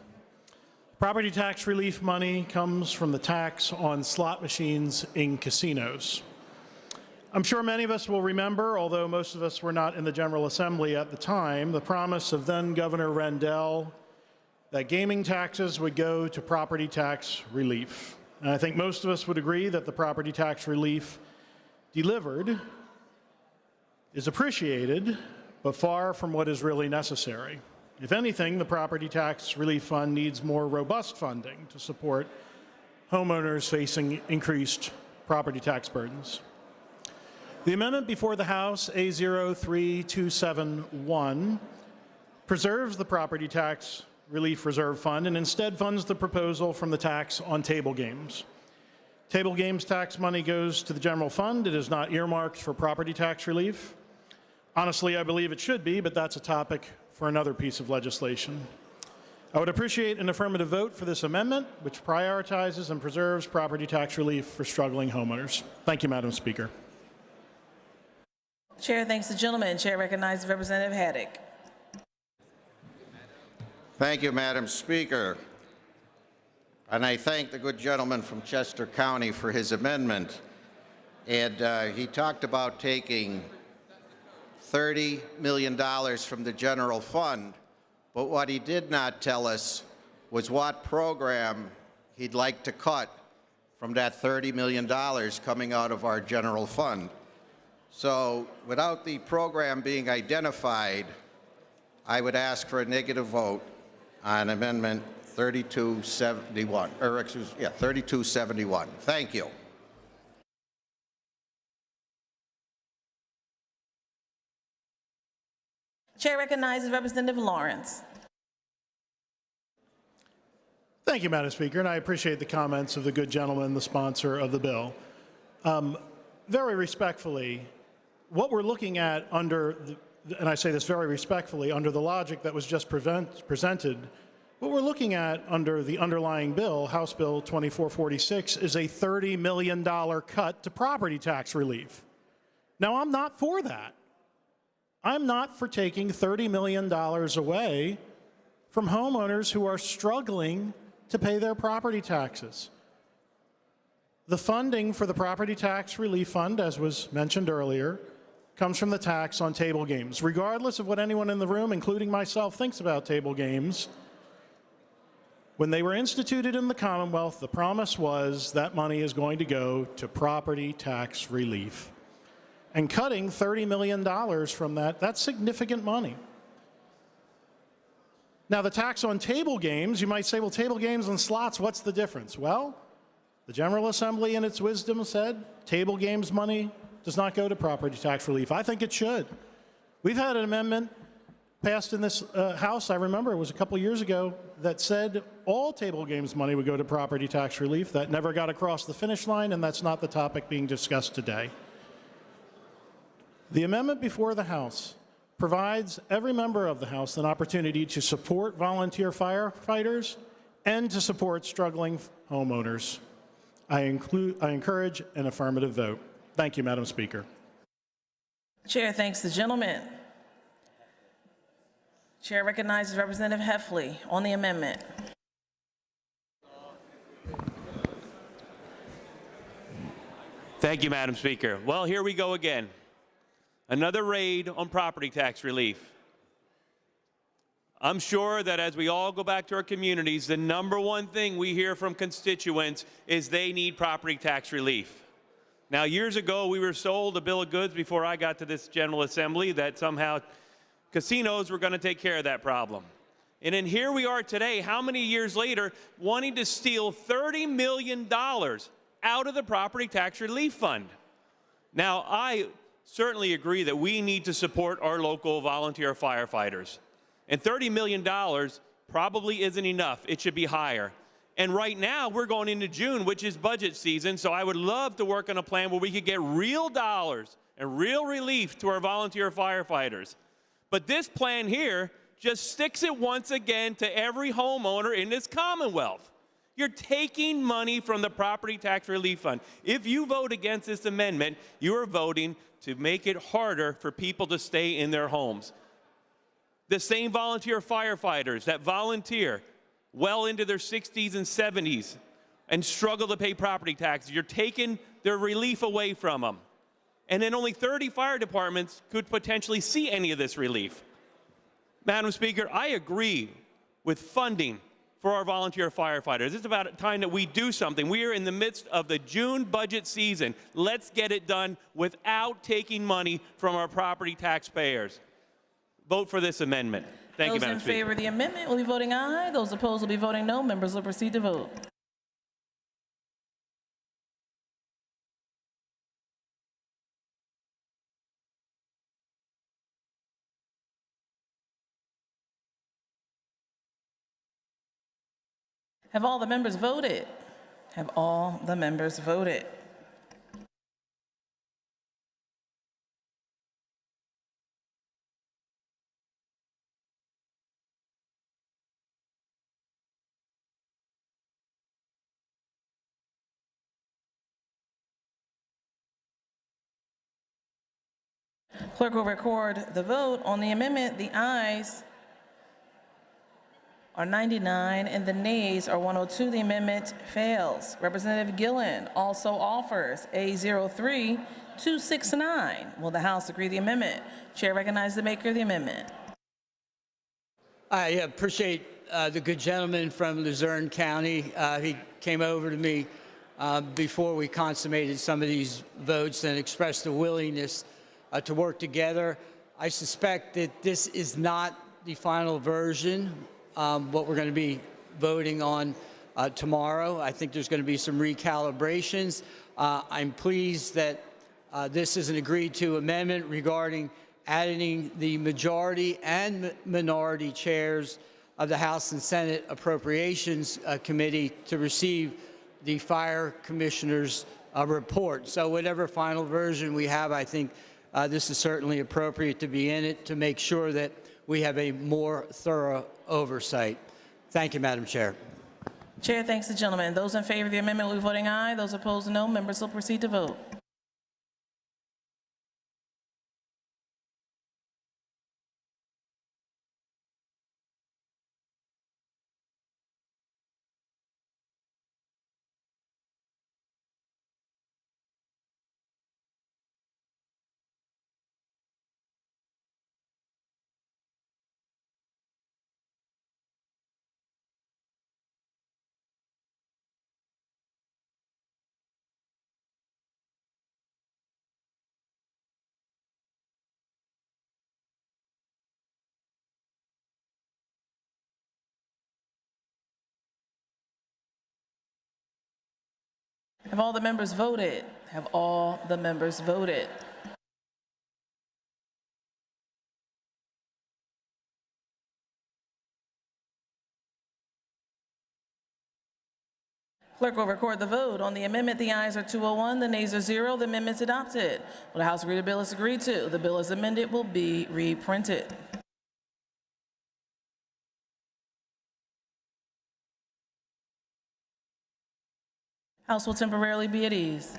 Property tax relief money comes from the tax on slot machines in casinos. I'm sure many of us will remember, although most of us were not in the General Assembly at the time, the promise of then Governor Rendell that gaming taxes would go to property tax relief. And I think most of us would agree that the property tax relief delivered is appreciated, but far from what is really necessary. If anything, the Property Tax Relief Fund needs more robust funding to support homeowners facing increased property tax burdens. The amendment before the House, A03271, preserves the Property Tax Relief Reserve Fund and instead funds the proposal from the tax on table games. Table games tax money goes to the general fund. It is not earmarked for property tax relief. Honestly, I believe it should be, but that's a topic for another piece of legislation. I would appreciate an affirmative vote for this amendment, which prioritizes and preserves property tax relief for struggling homeowners. Thank you, Madam Speaker. Chair thanks the gentleman. Chair recognizes Representative Haddock. Thank you, Madam Speaker. And I thank the good gentleman from Chester County for his amendment. And he talked about taking $30 million from the general fund, but what he did not tell us was what program he'd like to cut from that $30 million coming out of our general fund. So without the program being identified, I would ask for a negative vote on Amendment 3271, or excuse me, 3271. Thank you. Chair recognizes Representative Lawrence. Thank you, Madam Speaker, and I appreciate the comments of the good gentleman, the sponsor of the bill. Very respectfully, what we're looking at under, and I say this very respectfully, under the logic that was just presented, what we're looking at under the underlying bill, House Bill 2446, is a $30 million cut to property tax relief. Now, I'm not for that. I'm not for taking $30 million away from homeowners who are struggling to pay their property taxes. The funding for the Property Tax Relief Fund, as was mentioned earlier, comes from the tax on table games. Regardless of what anyone in the room, including myself, thinks about table games, when they were instituted in the Commonwealth, the promise was that money is going to go to property tax relief. And cutting $30 million from that, that's significant money. Now, the tax on table games, you might say, well, table games and slots, what's the difference? Well, the General Assembly, in its wisdom, said table games money does not go to property tax relief. I think it should. We've had an amendment passed in this House, I remember it was a couple years ago, that said all table games money would go to property tax relief. That never got across the finish line, and that's not the topic being discussed today. The amendment before the House provides every member of the House an opportunity to support volunteer firefighters and to support struggling homeowners. I encourage an affirmative vote. Thank you, Madam Speaker. Chair thanks the gentleman. Chair recognizes Representative Heffley on the amendment. Thank you, Madam Speaker. Well, here we go again. Another raid on property tax relief. I'm sure that as we all go back to our communities, the number one thing we hear from constituents is they need property tax relief. Now, years ago, we were sold a bill of goods before I got to this General Assembly that somehow casinos were going to take care of that problem. And then here we are today, how many years later, wanting to steal $30 million out of the Property Tax Relief Fund. Now, I certainly agree that we need to support our local volunteer firefighters. And $30 million probably isn't enough. It should be higher. And right now, we're going into June, which is budget season, so I would love to work on a plan where we could get real dollars and real relief to our volunteer firefighters. But this plan here just sticks it once again to every homeowner in this Commonwealth. You're taking money from the property tax relief fund. If you vote against this amendment, you are voting to make it harder for people to stay in their homes. The same volunteer firefighters that volunteer well into their 60s and 70s and struggle to pay property taxes, you're taking their relief away from them. And then only 30 fire departments could potentially see any of this relief. Madam Speaker, I agree with funding for our volunteer firefighters. It's about time that we do something. We are in the midst of the June budget season. Let's get it done without taking money from our property taxpayers. Vote for this amendment. Thank you, Madam Those in Speaker. favor of the amendment will be voting aye. Those opposed will be voting no. Members will proceed to vote. Have all the members voted? Have all the members voted? Clerk will record the vote on the amendment. The ayes are 99 and the nays are 102. The amendment fails. Representative Gillen also offers A03-269. Will the House agree to the amendment? Chair recognizes the maker of the amendment. I appreciate the good gentleman from Luzerne County. He came over to me before we consummated some of these votes and expressed a willingness to work together. I suspect that this is not the final version, what we're going to be voting on tomorrow. I think there's going to be some recalibrations. I'm pleased that this is an agreed to amendment regarding adding the majority and minority chairs of the House and Senate Appropriations Committee to receive the Fire Commissioner's report. So whatever final version we have, I think this is certainly appropriate to be in it to make sure that we have a more thorough oversight. Thank you, Madam Chair. Chair thanks the gentleman. Those in favor of the amendment will be voting aye. Those opposed, no. Members will proceed to vote. Have all the members voted? Have all the members voted? Clerk will record the vote. On the amendment, the ayes are 201, the nays are 0. The amendment's adopted. Will the House agree the bill is agreed to? The bill as amended will be reprinted. House will temporarily be at ease.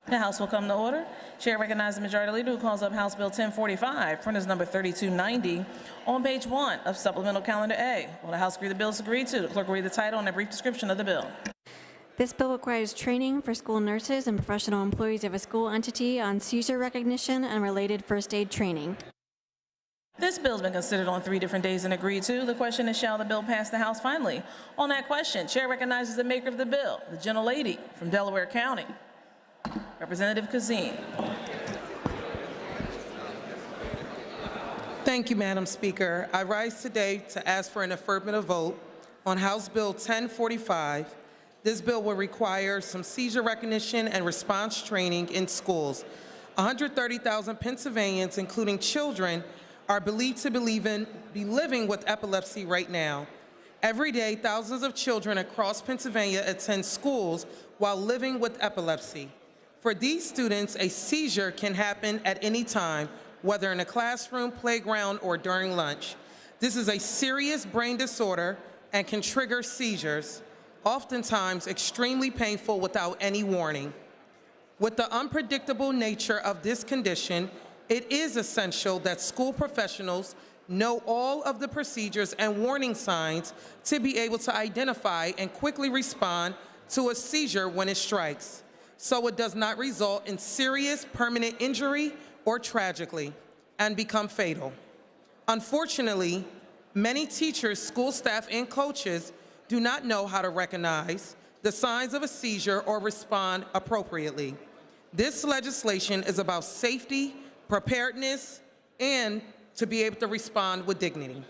The House will come to order. Chair recognizes the Majority Leader who calls up House Bill 1045, printers number 3290, on page 1 of Supplemental Calendar A. Will the House agree the bill is agreed to? The clerk will read the title and a brief description of the bill. This bill requires training for school nurses and professional employees of a school entity on seizure recognition and related first aid training. This bill has been considered on 3 different days and agreed to. The question is, shall the bill pass the House finally? On that question, Chair recognizes the maker of the bill, the gentlelady from Delaware County, Representative Kazim. Thank you, Madam Speaker. I rise today to ask for an affirmative vote on House Bill 1045. This bill will require some seizure recognition and response training in schools. 130,000 Pennsylvanians, including children, are believed to be living with epilepsy right now. Every day, thousands of children across Pennsylvania attend schools while living with epilepsy. For these students, a seizure can happen at any time, whether in a classroom, playground, or during lunch. This is a serious brain disorder and can trigger seizures, oftentimes extremely painful without any warning. With the unpredictable nature of this condition, it is essential that school professionals know all of the procedures and warning signs to be able to identify and quickly respond to a seizure when it strikes, so it does not result in serious permanent injury or tragically and become fatal. Unfortunately, many teachers, school staff, and coaches do not know how to recognize the signs of a seizure or respond appropriately. This legislation is about safety, preparedness, and to be able to respond with dignity.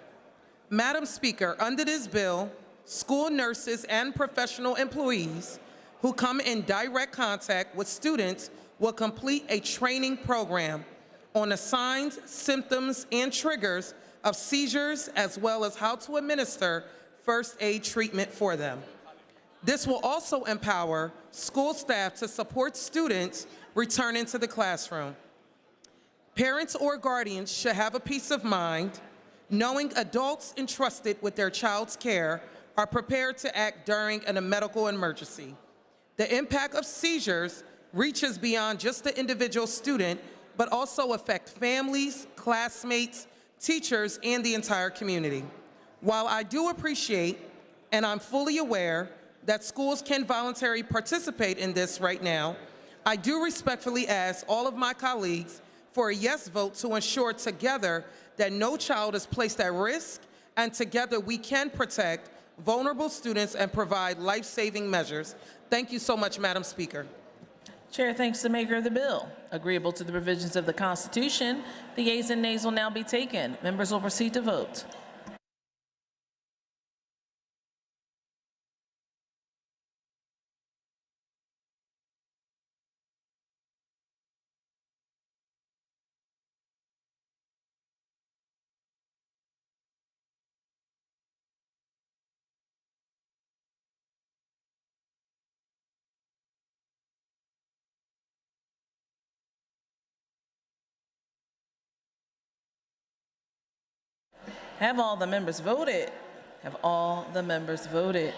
Madam Speaker, under this bill, school nurses and professional employees who come in direct contact with students will complete a training program on the signs, symptoms, and triggers of seizures, as well as how to administer first aid treatment for them. This will also empower school staff to support students returning to the classroom. Parents or guardians should have a peace of mind knowing adults entrusted with their child's care are prepared to act during a medical emergency. The impact of seizures reaches beyond just the individual student, but also affect families, classmates, teachers, and the entire community. While I do appreciate, and I'm fully aware, that schools can voluntarily participate in this right now, I do respectfully ask all of my colleagues for a yes vote to ensure together that no child is placed at risk, and together we can protect vulnerable students and provide life-saving measures. Thank you so much, Madam Speaker. Chair thanks the maker of the bill. Agreeable to the provisions of the Constitution, the yeas and nays will now be taken. Members will proceed to vote. Have all the members voted? Have all the members voted?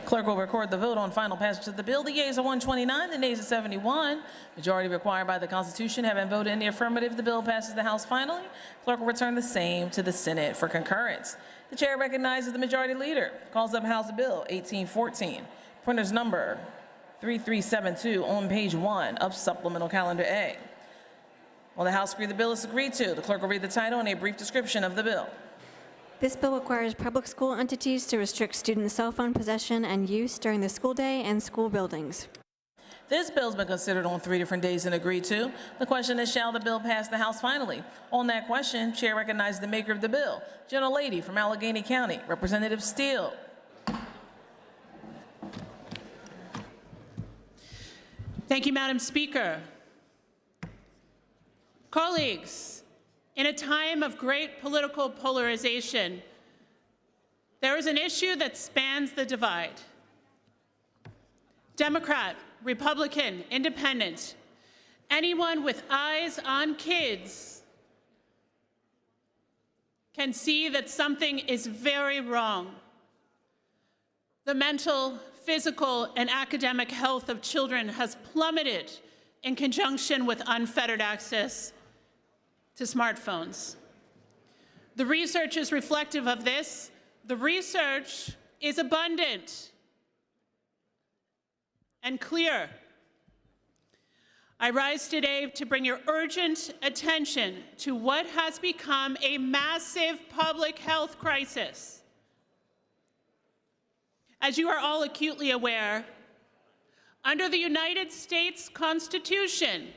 Clerk will record the vote on final passage of the bill. The yeas are 129, the nays are 71. Majority required by the Constitution having voted in the affirmative, the bill passes the House finally. Clerk will return the same to the Senate for concurrence. The chair recognizes the Majority Leader, calls up House Bill 1814, printer's number 3372 on page 1 of Supplemental Calendar A. Will the House agree the bill is agreed to? The clerk will read the title and a brief description of the bill. This bill requires public school entities to restrict student cell phone possession and use during the school day and school buildings. This bill has been considered on 3 different days and agreed to. The question is, shall the bill pass the House finally? On that question, Chair recognizes the maker of the bill, gentlelady from Allegheny County, Representative Steele. Thank you, Madam Speaker. Colleagues, in a time of great political polarization, there is an issue that spans the divide. Democrat, Republican, Independent, anyone with eyes on kids can see that something is very wrong. The mental, physical, and academic health of children has plummeted in conjunction with unfettered access to smartphones. The research is reflective of this. The research is abundant and clear. I rise today to bring your urgent attention to what has become a massive public health crisis. As you are all acutely aware, under the United States Constitution,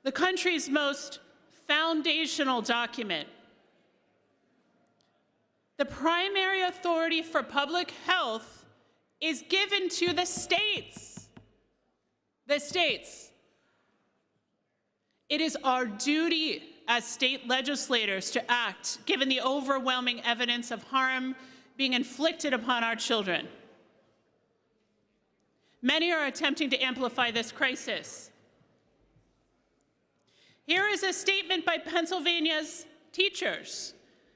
the country's most foundational document, the primary authority for public health is given to the states. The states. It is our duty as state legislators to act, given the overwhelming evidence of harm being inflicted upon our children. Many are attempting to amplify this crisis. Here is a statement by Pennsylvania's teachers.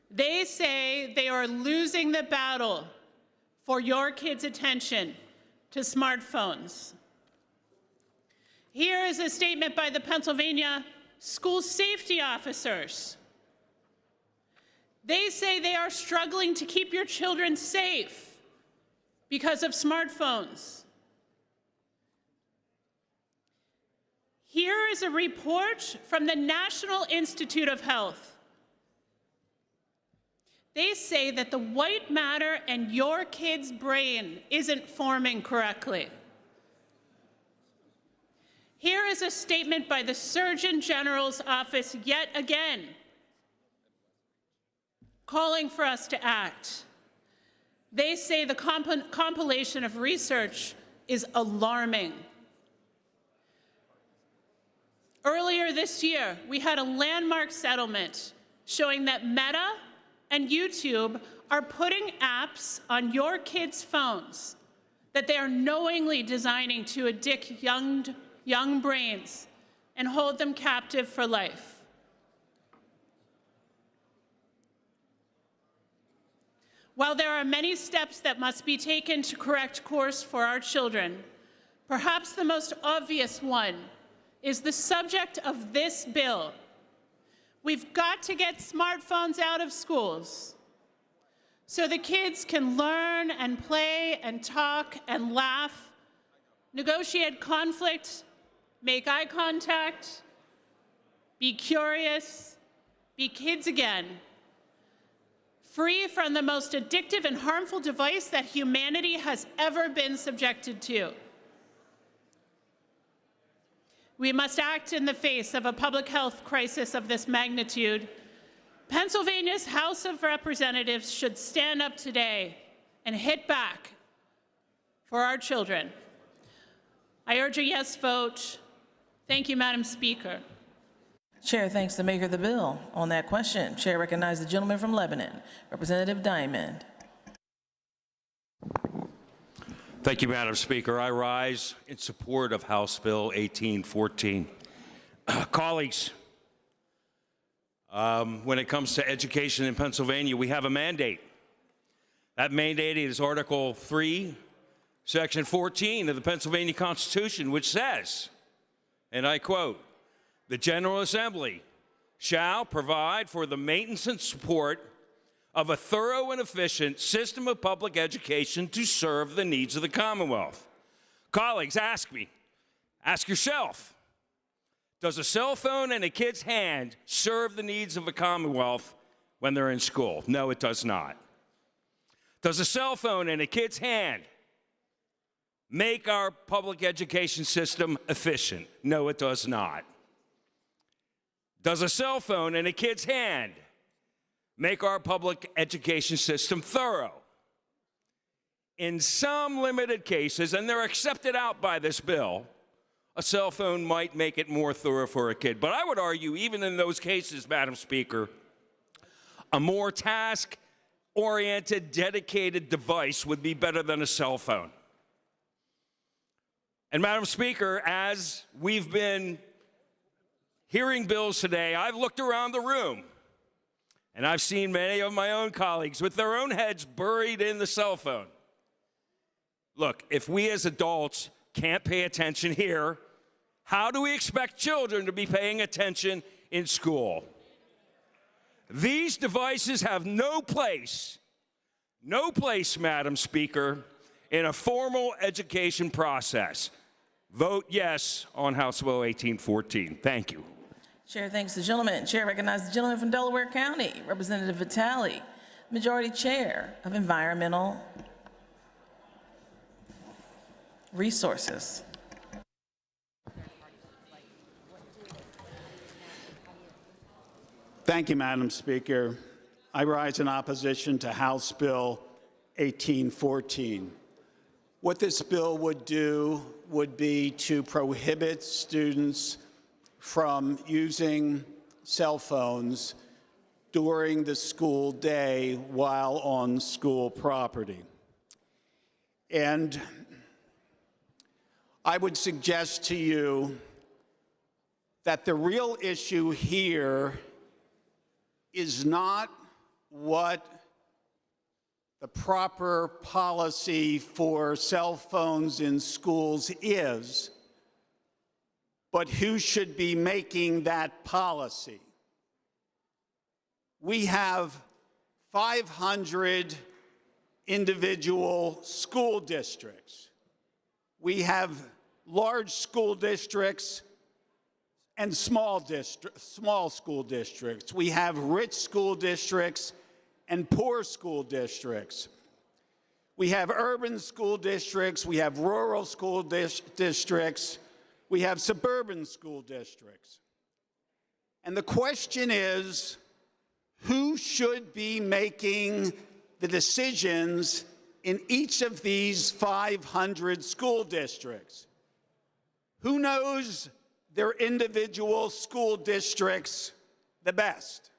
They say they are losing the battle for your kids' attention to smartphones. Here is a statement by the Pennsylvania school safety officers. They say they are struggling to keep your children safe because of smartphones. Here is a report from the National Institute of Health. They say that the white matter in your kid's brain isn't forming correctly. Here is a statement by the Surgeon General's office yet again, calling for us to act. They say the compilation of research is alarming. Earlier this year, we had a landmark settlement showing that Meta and YouTube are putting apps on your kids' phones that they are knowingly designing to addict young brains and hold them captive for life. While there are many steps that must be taken to correct course for our children, perhaps the most obvious one is the subject of this bill. We've got to get smartphones out of schools so the kids can learn and play and talk and laugh, negotiate conflict, make eye contact, be curious, be kids again, free from the most addictive and harmful device that humanity has ever been subjected to. We must act in the face of a public health crisis of this magnitude. Pennsylvania's House of Representatives should stand up today and hit back for our children. I urge a yes vote. Thank you, Madam Speaker. Chair thanks the maker of the bill. On that question, Chair recognizes the gentleman from Lebanon, Representative Diamond. Thank you, Madam Speaker. I rise in support of House Bill 1814. Colleagues, when it comes to education in Pennsylvania, we have a mandate. That mandate is Article 3, Section 14 of the Pennsylvania Constitution, which says, and I quote, "The General Assembly shall provide for the maintenance and support of a thorough and efficient system of public education to serve the needs of the Commonwealth." Colleagues, ask yourself, does a cell phone in a kid's hand serve the needs of the Commonwealth when they're in school? No, it does not. Does a cell phone in a kid's hand make our public education system efficient? No, it does not. Does a cell phone in a kid's hand make our public education system thorough? In some limited cases, and they're accepted out by this bill, a cell phone might make it more thorough for a kid. But I would argue, even in those cases, Madam Speaker, a more task-oriented, dedicated device would be better than a cell phone. And Madam Speaker, as we've been hearing bills today, I've looked around the room, and I've seen many of my own colleagues with their own heads buried in the cell phone. Look, if we as adults can't pay attention here, how do we expect children to be paying attention in school? These devices have no place, Madam Speaker, in a formal education process. Vote yes on House Bill 1814. Thank you. Chair thanks the gentleman. Chair recognizes the gentleman from Delaware County, Representative Vitale, Majority Chair of Environmental Resources. Thank you, Madam Speaker. I rise in opposition to House Bill 1814. What this bill would do would be to prohibit students from using cell phones during the school day while on school property. And I would suggest to you that the real issue here is not what the proper policy for cell phones in schools is, but who should be making that policy. We have 500 individual school districts. We have large school districts and small school districts. We have rich school districts and poor school districts. We have urban school districts, we have rural school districts, we have suburban school districts. And the question is, who should be making the decisions in each of these 500 school districts? Who knows their individual school districts the best?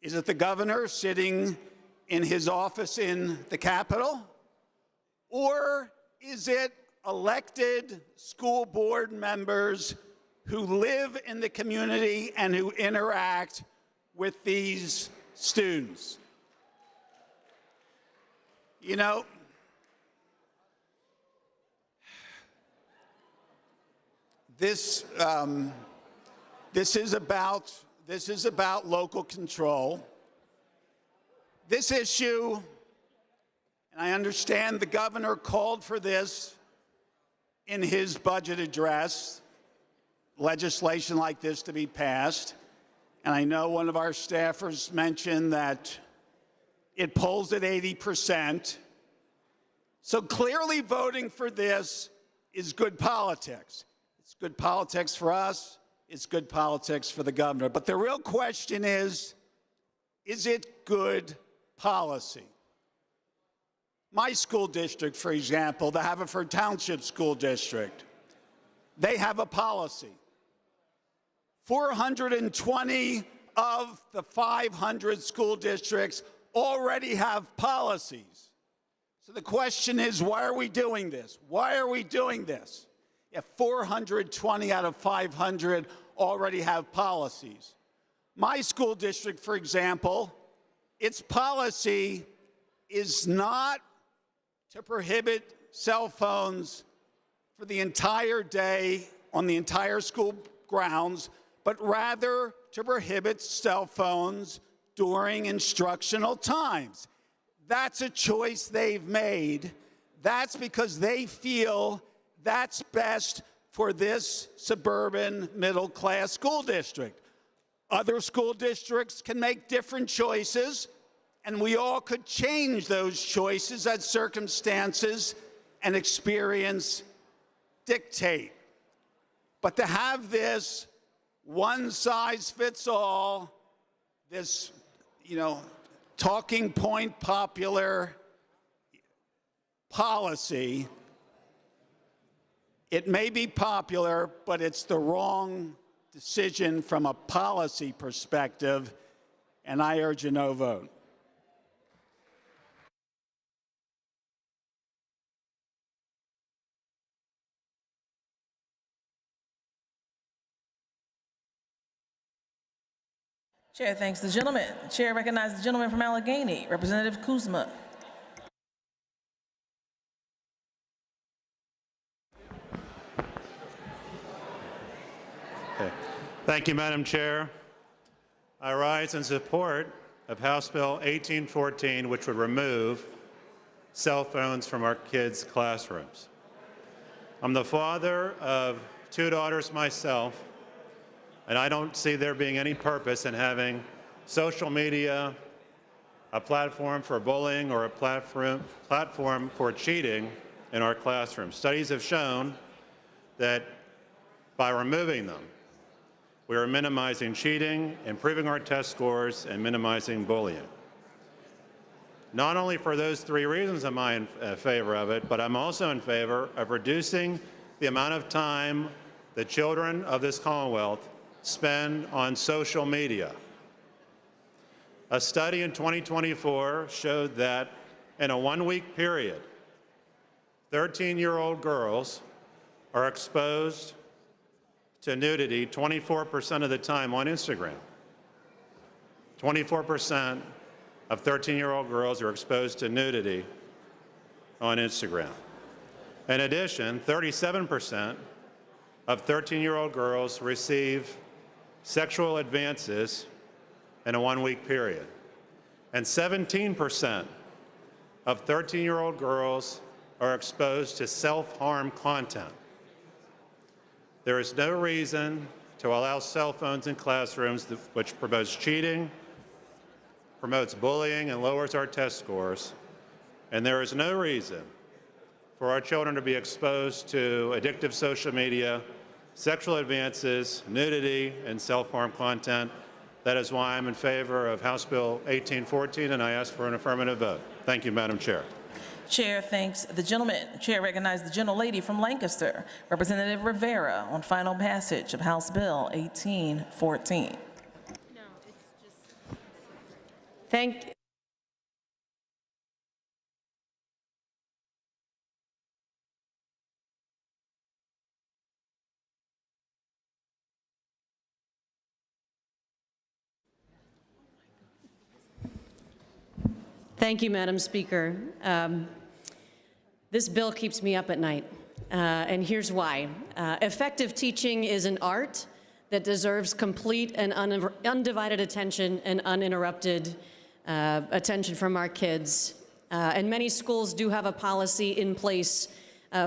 Is it the governor sitting in his office in the Capitol? Or is it elected school board members who live in the community and who interact with these students? You know, this is about local control. This issue, and I understand the governor called for this in his budget address, legislation like this to be passed. And I know one of our staffers mentioned that it polls at 80%. So clearly voting for this is good politics. It's good politics for us. It's good politics for the governor. But the real question is it good policy? My school district, for example, the Haverford Township School District, they have a policy. 420 of the 500 school districts already have policies. So the question is, why are we doing this? Why are we doing this? If 420 out of 500 already have policies. My school district, for example, its policy is not to prohibit cell phones for the entire day on the entire school grounds, but rather to prohibit cell phones during instructional times. That's a choice they've made. That's because they feel that's best for this suburban middle-class school district. Other school districts can make different choices, and we all could change those choices as circumstances and experience dictate. But to have this one-size-fits-all, this, talking point popular policy It may be popular, but it's the wrong decision from a policy perspective, and I urge a no vote. Chair thanks the gentleman. Chair recognizes the gentleman from Allegheny, Representative Kuzma. Thank you, Madam Chair. I rise in support of House Bill 1814, which would remove cell phones from our kids' classrooms. I'm the father of 2 daughters myself, and I don't see there being any purpose in having social media a platform for bullying or a platform for cheating in our classrooms. Studies have shown that by removing them, we are minimizing cheating, improving our test scores, and minimizing bullying. Not only for those 3 reasons am I in favor of it, but I'm also in favor of reducing the amount of time the children of this Commonwealth spend on social media. A study in 2024 showed that in a 1-week period, 13-year-old girls are exposed to nudity 24% of the time on Instagram. 24% of 13-year-old girls are exposed to nudity on Instagram. In addition, 37% of 13-year-old girls receive sexual advances in a 1-week period. And 17% of 13-year-old girls are exposed to self-harm content. There is no reason to allow cell phones in classrooms which promotes cheating, promotes bullying, and lowers our test scores. And there is no reason for our children to be exposed to addictive social media, sexual advances, nudity, and self-harm content. That is why I'm in favor of House Bill 1814, and I ask for an affirmative vote. Thank you, Madam Chair. Chair thanks the gentleman. Chair recognizes the gentlelady from Lancaster, Representative Rivera, on final passage of House Bill 1814. Thank you, Madam Speaker. This bill keeps me up at night, and here's why. Effective teaching is an art that deserves complete and undivided attention and uninterrupted attention from our kids. And many schools do have a policy in place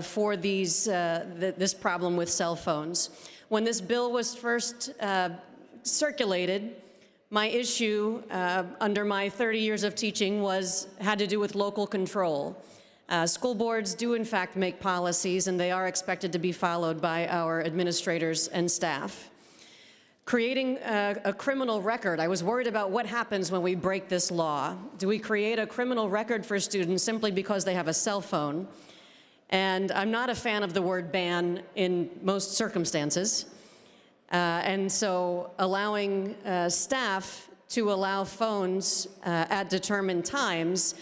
for this problem with cell phones. When this bill was first circulated, my issue under my 30 years of teaching had to do with local control. School boards do in fact make policies, and they are expected to be followed by our administrators and staff. Creating a criminal record, I was worried about what happens when we break this law. Do we create a criminal record for students simply because they have a cell phone? And I'm not a fan of the word ban in most circumstances. And so allowing staff to allow phones at determined times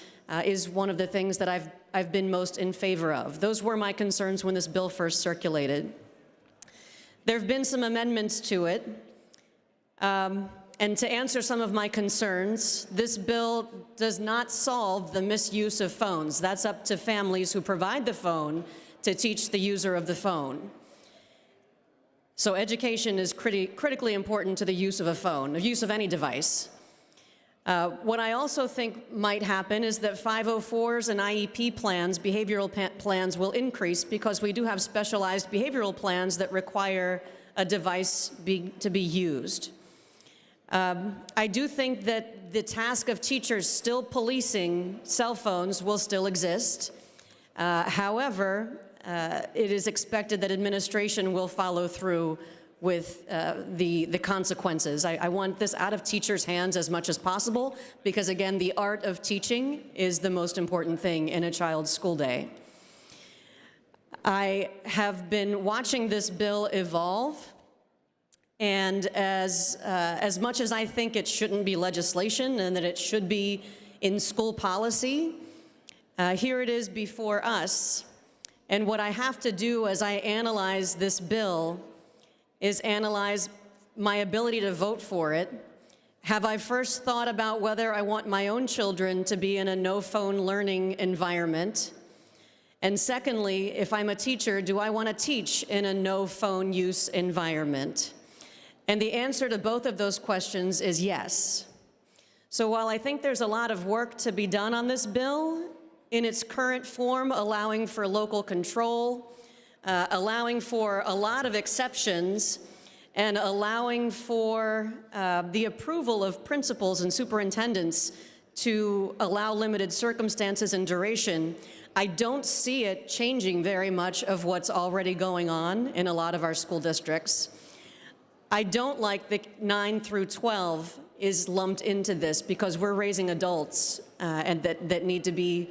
is one of the things that I've been most in favor of. Those were my concerns when this bill first circulated. There have been some amendments to it. And to answer some of my concerns, this bill does not solve the misuse of phones. That's up to families who provide the phone to teach the user of the phone. So education is critically important to the use of a phone, the use of any device. What I also think might happen is that 504s and IEP plans, behavioral plans, will increase because we do have specialized behavioral plans that require a device to be used. I do think that the task of teachers still policing cell phones will still exist. However, it is expected that administration will follow through with the consequences. I want this out of teachers' hands as much as possible because, again, the art of teaching is the most important thing in a child's school day. I have been watching this bill evolve, and as much as I think it shouldn't be legislation and that it should be in school policy, here it is before us. And what I have to do as I analyze this bill is analyze my ability to vote for it. Have I first thought about whether I want my own children to be in a no-phone learning environment? And secondly, if I'm a teacher, do I want to teach in a no-phone use environment? And the answer to both of those questions is yes. So while I think there's a lot of work to be done on this bill, in its current form, allowing for local control, allowing for a lot of exceptions, and allowing for the approval of principals and superintendents to allow limited circumstances and duration, I don't see it changing very much of what's already going on in a lot of our school districts. I don't like that 9 through 12 is lumped into this because we're raising adults and that need to be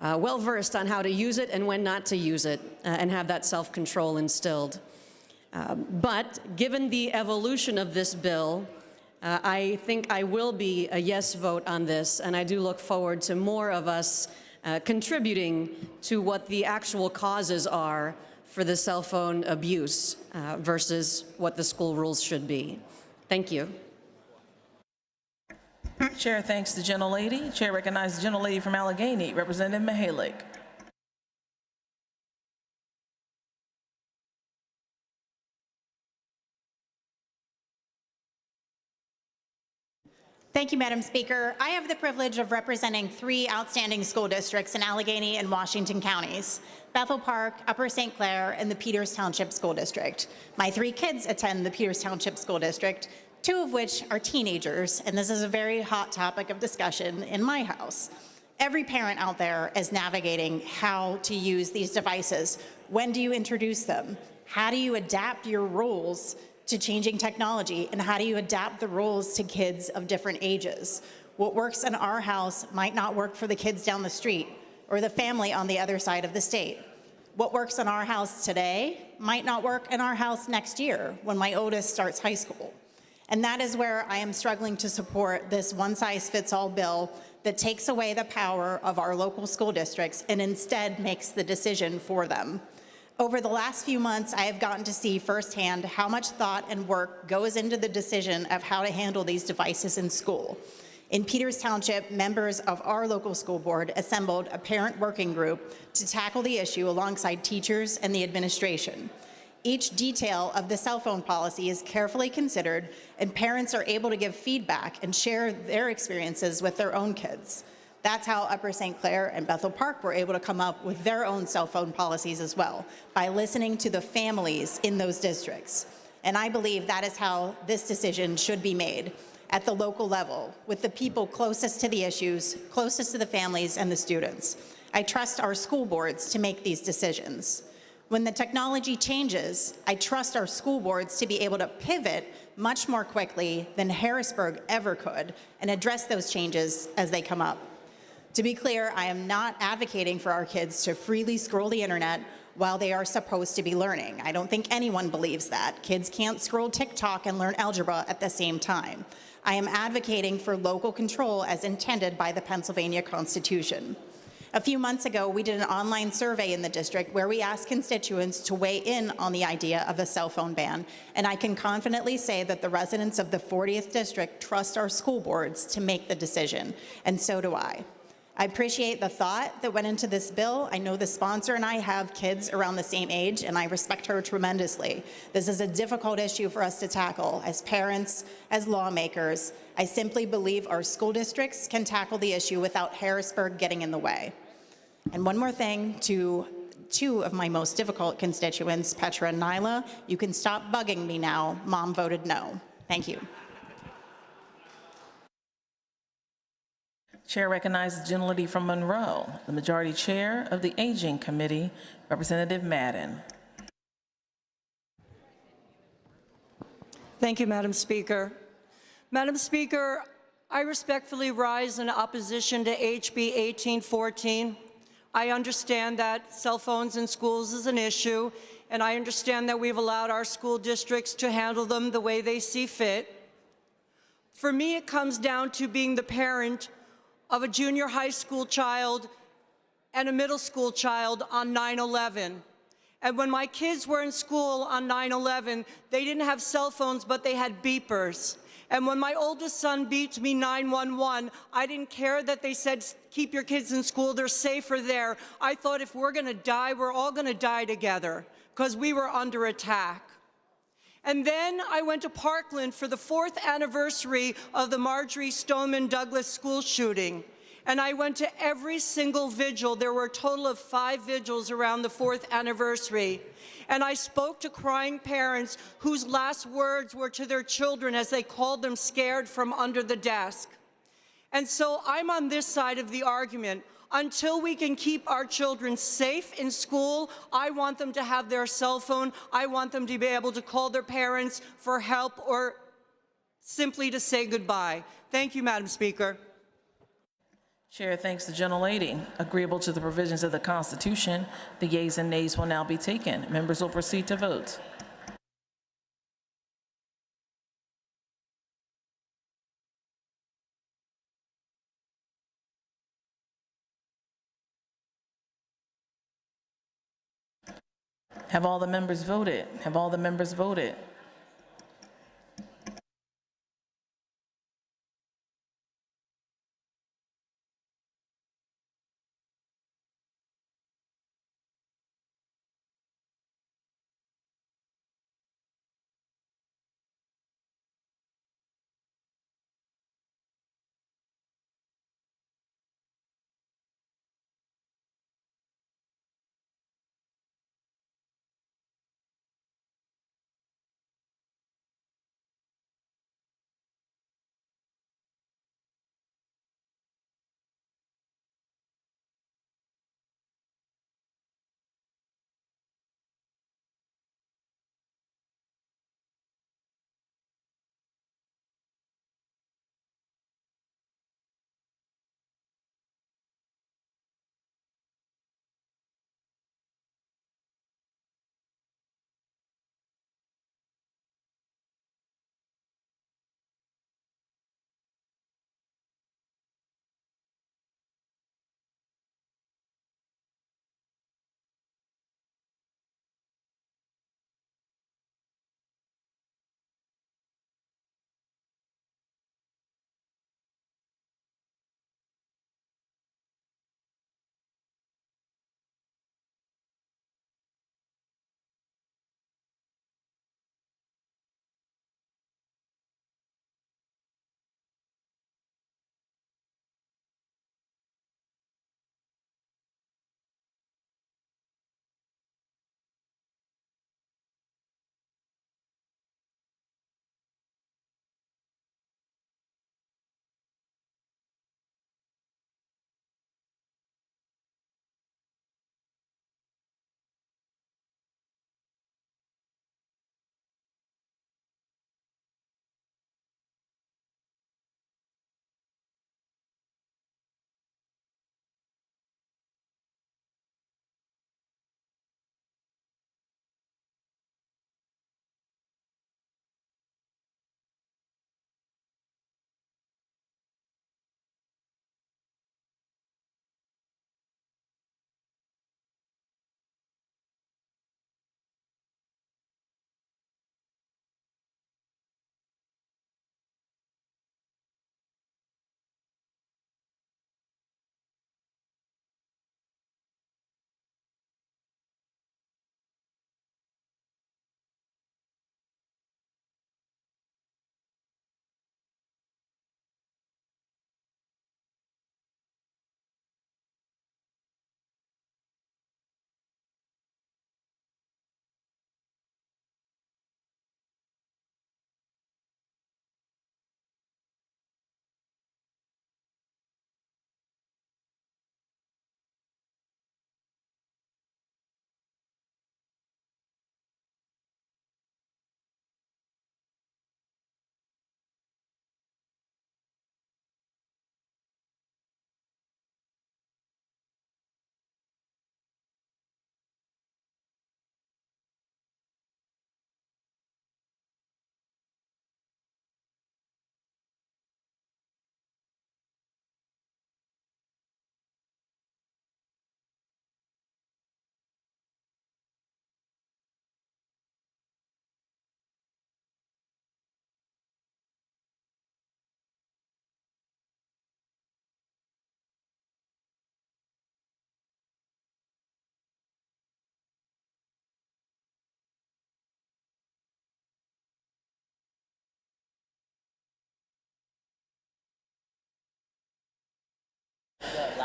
well-versed on how to use it and when not to use it and have that self-control instilled. But given the evolution of this bill, I think I will be a yes vote on this, and I do look forward to more of us contributing to what the actual causes are for the cell phone abuse versus what the school rules should be. Thank you. Chair thanks the gentlelady. Chair recognizes the gentlelady from Allegheny, Representative Mihalik. Thank you, Madam Speaker. I have the privilege of representing 3 outstanding school districts in Allegheny and Washington counties: Bethel Park, Upper St. Clair, and the Peters Township School District. My 3 kids attend the Peters Township School District, 2 of which are teenagers, and this is a very hot topic of discussion in my house. Every parent out there is navigating how to use these devices. When do you introduce them? How do you adapt your rules to changing technology, and how do you adapt the rules to kids of different ages? What works in our house might not work for the kids down the street or the family on the other side of the state. What works in our house today might not work in our house next year when my oldest starts high school. And that is where I am struggling to support this one-size-fits-all bill that takes away the power of our local school districts and instead makes the decision for them. Over the last few months, I have gotten to see firsthand how much thought and work goes into the decision of how to handle these devices in school. In Peters Township, members of our local school board assembled a parent working group to tackle the issue alongside teachers and the administration. Each detail of the cell phone policy is carefully considered, and parents are able to give feedback and share their experiences with their own kids. That's how Upper St. Clair and Bethel Park were able to come up with their own cell phone policies as well, by listening to the families in those districts. And I believe that is how this decision should be made, at the local level, with the people closest to the issues, closest to the families and the students. I trust our school boards to make these decisions. When the technology changes, I trust our school boards to be able to pivot much more quickly than Harrisburg ever could and address those changes as they come up. To be clear, I am not advocating for our kids to freely scroll the internet while they are supposed to be learning. I don't think anyone believes that. Kids can't scroll TikTok and learn algebra at the same time. I am advocating for local control as intended by the Pennsylvania Constitution. A few months ago, we did an online survey in the district where we asked constituents to weigh in on the idea of a cell phone ban, and I can confidently say that the residents of the 40th district trust our school boards to make the decision, and so do I. I appreciate the thought that went into this bill. I know the sponsor and I have kids around the same age, and I respect her tremendously. This is a difficult issue for us to tackle as parents, as lawmakers. I simply believe our school districts can tackle the issue without Harrisburg getting in the way. And one more thing to 2 of my most difficult constituents, Petra and Nyla, you can stop bugging me now. Mom voted no. Thank you. Chair recognizes the gentlelady from Monroe, the Majority Chair of the Aging Committee, Representative Madden. Thank you, Madam Speaker. Madam Speaker, I respectfully rise in opposition to HB 1814, I understand that cell phones in schools is an issue, and I understand that we've allowed our school districts to handle them the way they see fit. For me, it comes down to being the parent of a junior high school child and a middle school child on 9/11. And when my kids were in school on 9/11, they didn't have cell phones, but they had beepers. And when my oldest son beeped me 911, I didn't care that they said, keep your kids in school, they're safer there. I thought if we're gonna die, we're all gonna die together, because we were under attack. And then I went to Parkland for the 4th anniversary of the Marjorie Stoneman Douglas school shooting. And I went to every single vigil. There were a total of 5 vigils around the 4th anniversary. And I spoke to crying parents whose last words were to their children as they called them scared from under the desk. And so I'm on this side of the argument. Until we can keep our children safe in school, I want them to have their cell phone. I want them to be able to call their parents for help or simply to say goodbye. Thank you, Madam Speaker. Chair thanks the gentlelady. Agreeable to the provisions of the Constitution, the yeas and nays will now be taken. Members will proceed to vote. Have all the members voted? Have all the members voted?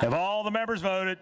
Have all the members voted?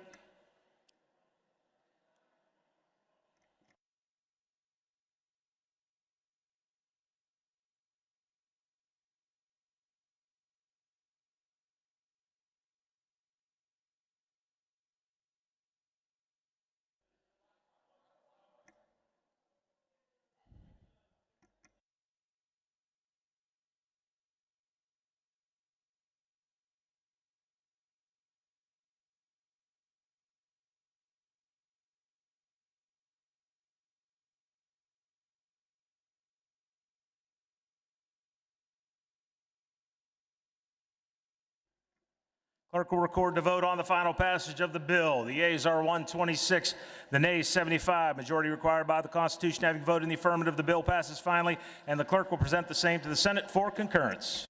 Clerk will record the vote on the final passage of the bill. The yeas are 126, the nays 75. Majority required by the Constitution. Having voted in the affirmative, the bill passes finally, and the clerk will present the same to the Senate for concurrence.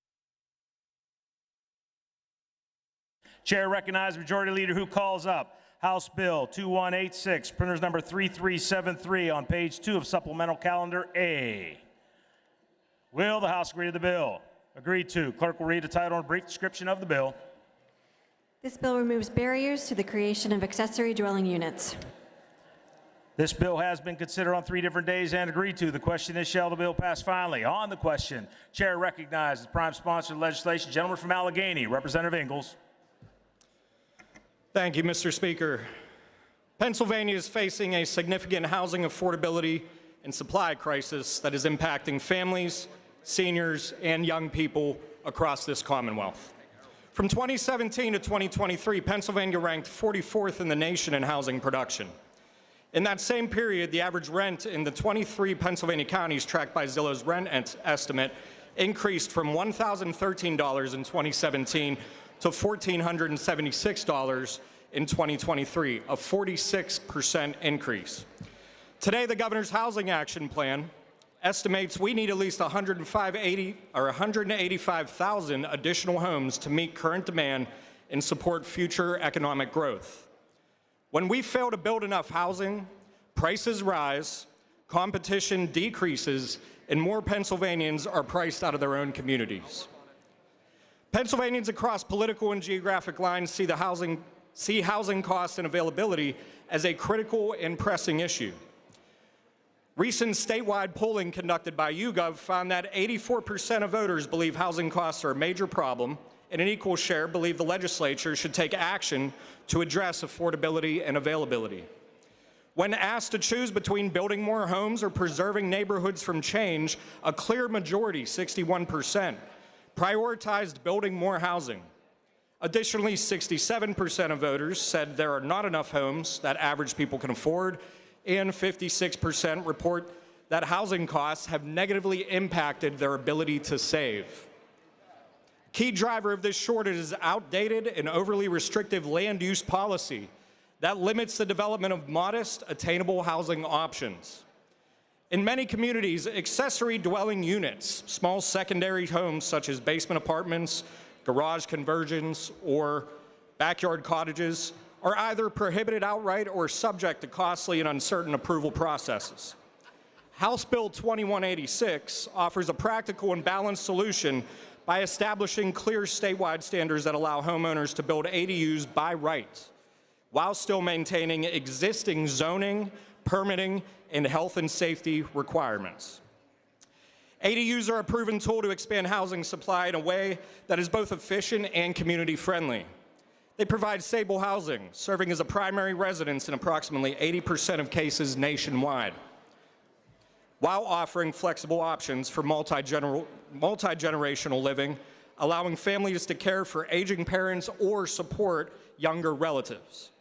Chair recognizes Majority Leader who calls up House Bill 2186, printers number 3373 on page 2 of Supplemental Calendar A. Will the House agree to the bill? Agreed to. Clerk will read the title and a brief description of the bill. This bill removes barriers to the creation of accessory dwelling units. This bill has been considered on 3 different days and agreed to. The question is, shall the bill pass finally? On the question, Chair recognizes the prime sponsor of the legislation, gentleman from Allegheny, Representative Ingalls. Thank you, Mr. Speaker. Pennsylvania is facing a significant housing affordability and supply crisis that is impacting families, seniors, and young people across this Commonwealth. From 2017 to 2023, Pennsylvania ranked 44th in the nation in housing production. In that same period, the average rent in the 23 Pennsylvania counties tracked by Zillow's rent estimate increased from $1,013 in 2017 to $1,476 in 2023, a 46% increase. Today, the Governor's Housing Action Plan estimates we need at least 185,000 additional homes to meet current demand and support future economic growth. When we fail to build enough housing, prices rise, competition decreases, and more Pennsylvanians are priced out of their own communities. Pennsylvanians across political and geographic lines see housing costs and availability as a critical and pressing issue. Recent statewide polling conducted by YouGov found that 84% of voters believe housing costs are a major problem, and an equal share believe the legislature should take action to address affordability and availability. When asked to choose between building more homes or preserving neighborhoods from change, a clear majority, 61%, prioritized building more housing. Additionally, 67% of voters said there are not enough homes that average people can afford, and 56% report that housing costs have negatively impacted their ability to save. Key driver of this shortage is outdated and overly restrictive land use policy that limits the development of modest, attainable housing options. In many communities, accessory dwelling units, small secondary homes such as basement apartments, garage conversions, or backyard cottages, are either prohibited outright or subject to costly and uncertain approval processes. House Bill 2186 offers a practical and balanced solution by establishing clear statewide standards that allow homeowners to build ADUs by right, while still maintaining existing zoning, permitting, and health and safety requirements. ADUs are a proven tool to expand housing supply in a way that is both efficient and community-friendly. They provide stable housing, serving as a primary residence in approximately 80% of cases nationwide, while offering flexible options for multi-generational living, allowing families to care for aging parents or support younger relatives.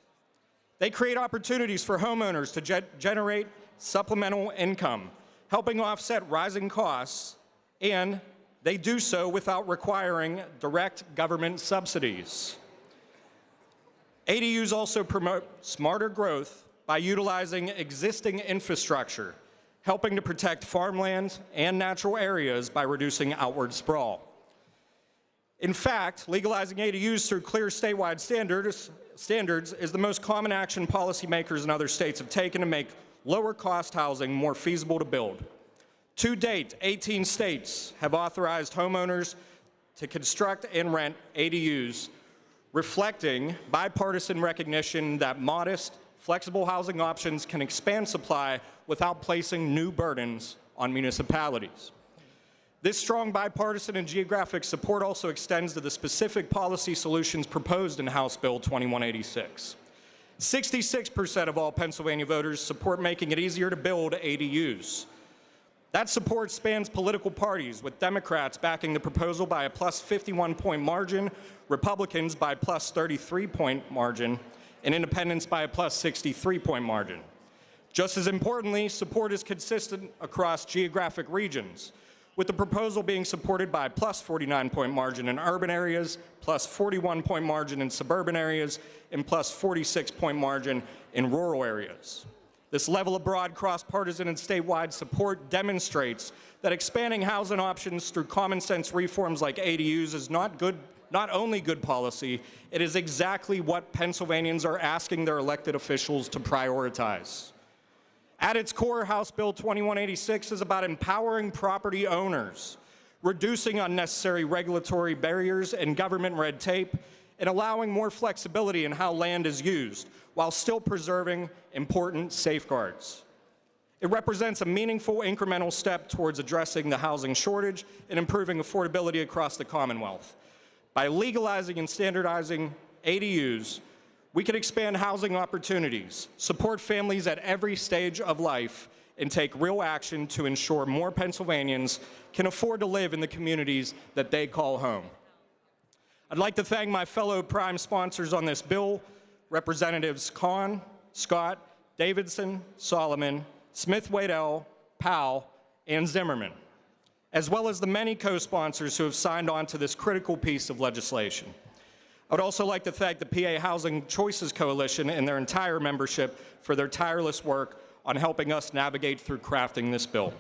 They create opportunities for homeowners to generate supplemental income, helping offset rising costs, and they do so without requiring direct government subsidies. ADUs also promote smarter growth by utilizing existing infrastructure, helping to protect farmland and natural areas by reducing outward sprawl. In fact, legalizing ADUs through clear statewide standards is the most common action policymakers in other states have taken to make lower-cost housing more feasible to build. To date, 18 states have authorized homeowners to construct and rent ADUs, reflecting bipartisan recognition that modest, flexible housing options can expand supply without placing new burdens on municipalities. This strong bipartisan and geographic support also extends to the specific policy solutions proposed in House Bill 2186. 66% of all Pennsylvania voters support making it easier to build ADUs. That support spans political parties, with Democrats backing the proposal by a plus 51-point margin, Republicans by plus 33-point margin, and independents by a plus 63-point margin. Just as importantly, support is consistent across geographic regions, with the proposal being supported by a plus 49-point margin in urban areas, plus 41-point margin in suburban areas, and plus 46-point margin in rural areas. This level of broad cross-partisan and statewide support demonstrates that expanding housing options through common sense reforms like ADUs is not only good policy, it is exactly what Pennsylvanians are asking their elected officials to prioritize. At its core, House Bill 2186 is about empowering property owners, reducing unnecessary regulatory barriers and government red tape, and allowing more flexibility in how land is used, while still preserving important safeguards. It represents a meaningful incremental step towards addressing the housing shortage and improving affordability across the Commonwealth. By legalizing and standardizing ADUs, we can expand housing opportunities, support families at every stage of life, and take real action to ensure more Pennsylvanians can afford to live in the communities that they call home. I'd like to thank my fellow prime sponsors on this bill, Representatives Kahn, Scott, Davidson, Solomon, Smith-Waddell, Powell, and Zimmerman, as well as the many co-sponsors who have signed on to this critical piece of legislation. I would also like to thank the PA Housing Choices Coalition and their entire membership for their tireless work on helping us navigate through crafting this bill.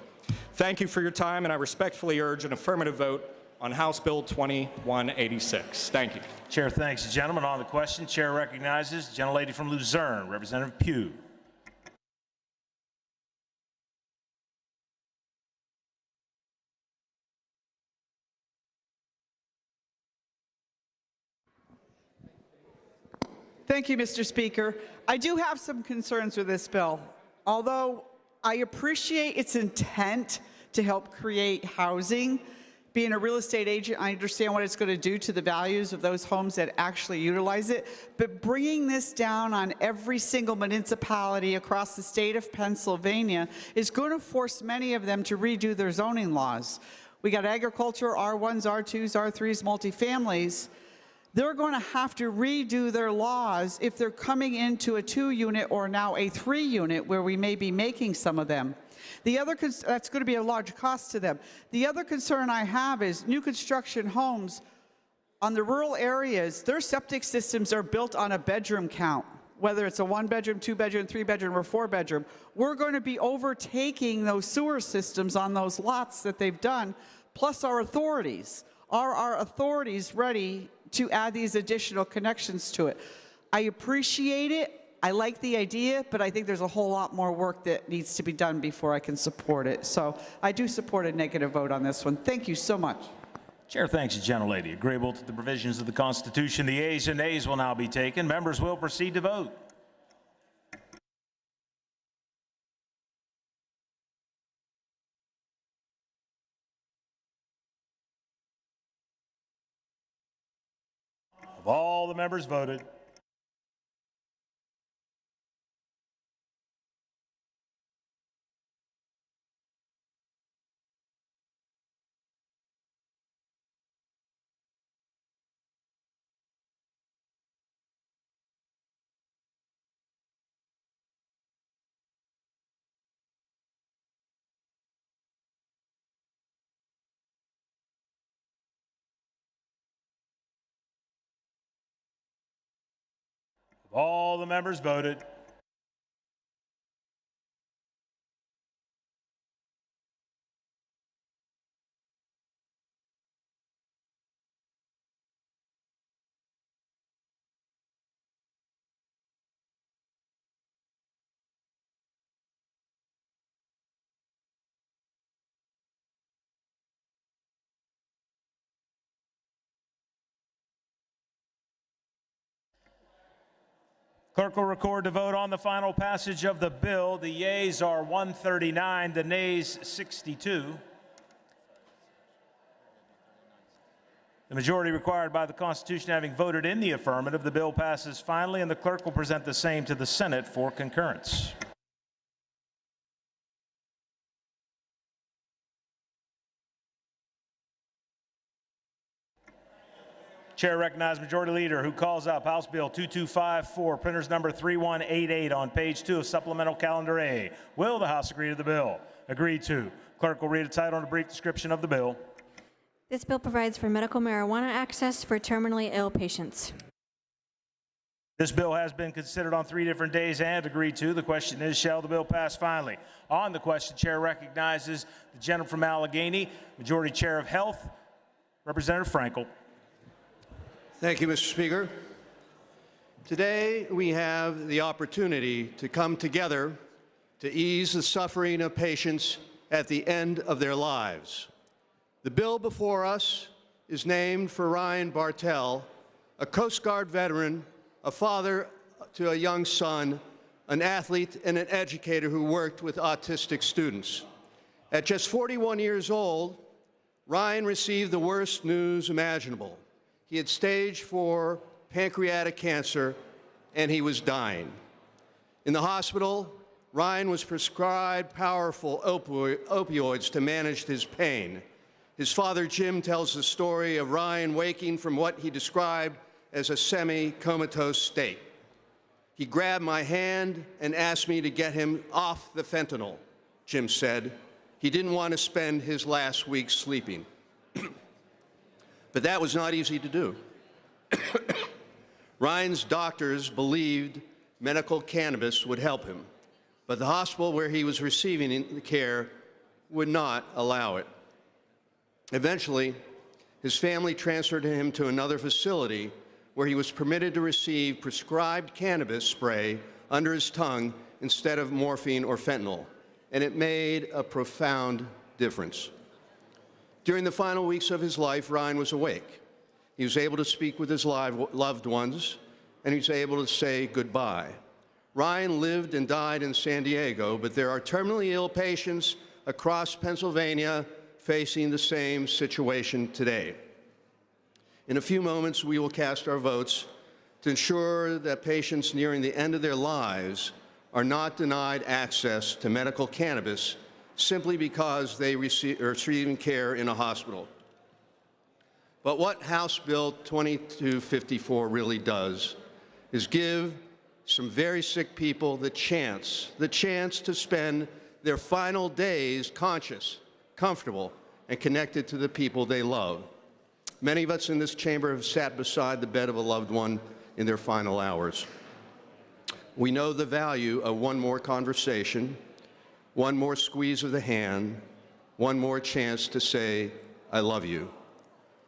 Thank you for your time, and I respectfully urge an affirmative vote on House Bill 2186. Thank you. Chair thanks the gentleman. On the question, Chair recognizes the gentlelady from Luzerne, Representative Pugh. Thank you, Mr. Speaker. I do have some concerns with this bill. Although I appreciate its intent to help create housing, being a real estate agent, I understand what it's going to do to the values of those homes that actually utilize it. But bringing this down on every single municipality across the state of Pennsylvania is going to force many of them to redo their zoning laws. We got agriculture, R1s, R2s, R3s, multifamilies. They're going to have to redo their laws if they're coming into a 2-unit or now a 3-unit, where we may be making some of them. That's going to be a large cost to them. The other concern I have is new construction homes on the rural areas, their septic systems are built on a bedroom count, whether it's a 1-bedroom, 2-bedroom, 3-bedroom, or 4-bedroom. We're going to be overtaking those sewer systems on those lots that they've done, plus our authorities. Are our authorities ready to add these additional connections to it? I appreciate it. I like the idea, but I think there's a whole lot more work that needs to be done before I can support it. So I do support a negative vote on this one. Thank you so much. Chair thanks the gentlelady. Agreeable to the provisions of the Constitution, the ayes and nays will now be taken. Members will proceed to vote. Of all the members voted, of all the members voted, Clerk will record the vote on the final passage of the bill. The yeas are 139, the nays 62. The majority required by the Constitution having voted in the affirmative, the bill passes finally, and the clerk will present the same to the Senate for concurrence. Chair recognizes Majority Leader who calls up House Bill 2254, printers number 3188 on page 2 of Supplemental Calendar A. Will the House agree to the bill? Agreed to. Clerk will read a title and a brief description of the bill. This bill provides for medical marijuana access for terminally ill patients. This bill has been considered on 3 different days and agreed to. The question is, shall the bill pass finally? On the question, Chair recognizes the gentleman from Allegheny, Majority Chair of Health, Representative Frankel. Thank you, Mr. Speaker. Today, we have the opportunity to come together to ease the suffering of patients at the end of their lives. The bill before us is named for Ryan Bartell, a Coast Guard veteran, a father to a young son, an athlete, and an educator who worked with autistic students. At just 41 years old, Ryan received the worst news imaginable. He had stage 4 pancreatic cancer, and he was dying. In the hospital, Ryan was prescribed powerful opioids to manage his pain. His father, Jim, tells the story of Ryan waking from what he described as a semi-comatose state. He grabbed my hand and asked me to get him off the fentanyl, Jim said. He didn't want to spend his last week sleeping. But that was not easy to do. Ryan's doctors believed medical cannabis would help him, but the hospital where he was receiving the care would not allow it. Eventually, his family transferred him to another facility where he was permitted to receive prescribed cannabis spray under his tongue instead of morphine or fentanyl, and it made a profound difference. During the final weeks of his life, Ryan was awake. He was able to speak with his loved ones, and he was able to say goodbye. Ryan lived and died in San Diego, but there are terminally ill patients across Pennsylvania facing the same situation today. In a few moments, we will cast our votes to ensure that patients nearing the end of their lives are not denied access to medical cannabis simply because they are receiving care in a hospital. But what House Bill 2254 really does is give some very sick people the chance to spend their final days conscious, comfortable, and connected to the people they love. Many of us in this chamber have sat beside the bed of a loved one in their final hours. We know the value of one more conversation, one more squeeze of the hand, one more chance to say, I love you.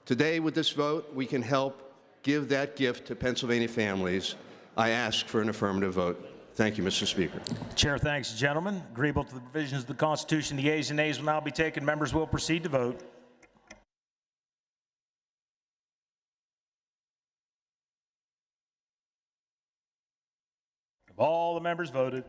Today, with this vote, we can help give that gift to Pennsylvania families. I ask for an affirmative vote. Thank you, Mr. Speaker. Chair thanks the gentleman. Agreeable to the provisions of the Constitution, the yeas and nays will now be taken. Members will proceed to vote. Have all the members voted?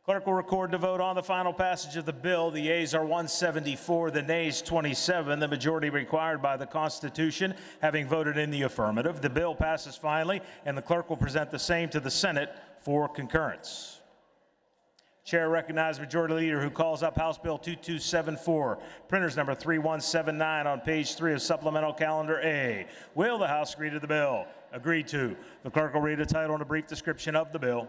Clerk will record the vote on the final passage of the bill. The yeas are 174, the nays 27, the majority required by the Constitution having voted in the affirmative. The bill passes finally, and the clerk will present the same to the Senate for concurrence. Chair recognizes Majority Leader who calls up House Bill 2274, printers number 3179 on page 3 of Supplemental Calendar A. Will the House agree to the bill? Agreed to. The clerk will read a title and a brief description of the bill.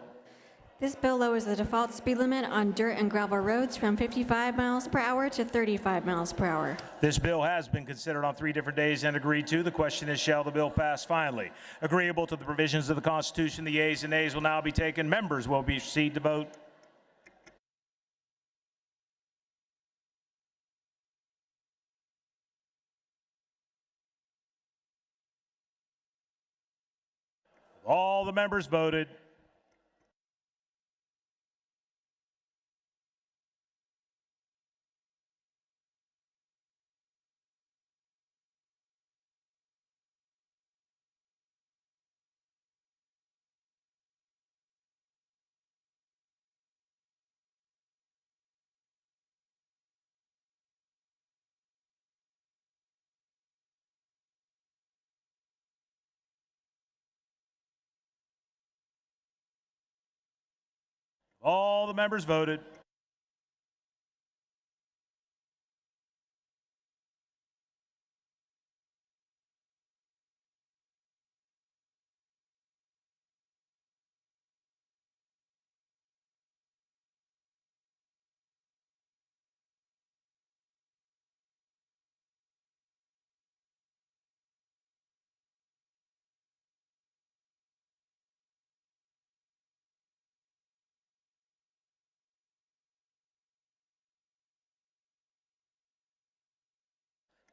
This bill lowers the default speed limit on dirt and gravel roads from 55 miles per hour to 35 miles per hour. This bill has been considered on 3 different days and agreed to. The question is, shall the bill pass finally? Agreeable to the provisions of the Constitution, the yeas and nays will now be taken. Members will proceed to vote. All the members voted. All the members voted.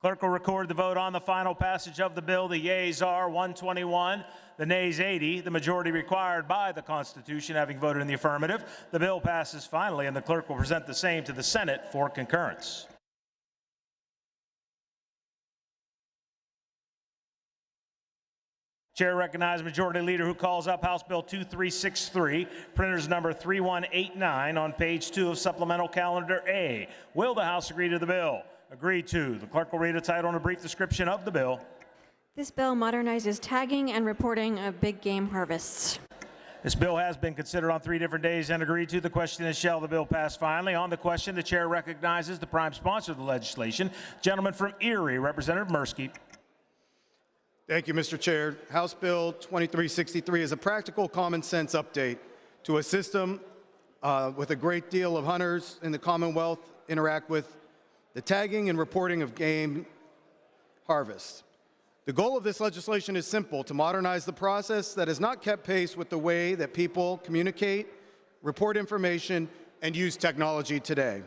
Clerk will record the vote on the final passage of the bill. The yeas are 121, the nays 80, the majority required by the Constitution having voted in the affirmative. The bill passes finally, and the clerk will present the same to the Senate for concurrence. Chair recognizes Majority Leader who calls up House Bill 2363, printers number 3189 on page 2 of Supplemental Calendar A. Will the House agree to the bill? Agreed to. The clerk will read a title and a brief description of the bill. This bill modernizes tagging and reporting of big game harvests. This bill has been considered on 3 different days and agreed to. The question is, shall the bill pass finally? On the question, the chair recognizes the prime sponsor of the legislation, gentleman from Erie, Representative Mirsky. Thank you, Mr. Chair. House Bill 2363 is a practical common sense update to a system with a great deal of hunters in the Commonwealth interact with the tagging and reporting of game harvest. The goal of this legislation is simple: to modernize the process that has not kept pace with the way that people communicate, report information, and use technology today.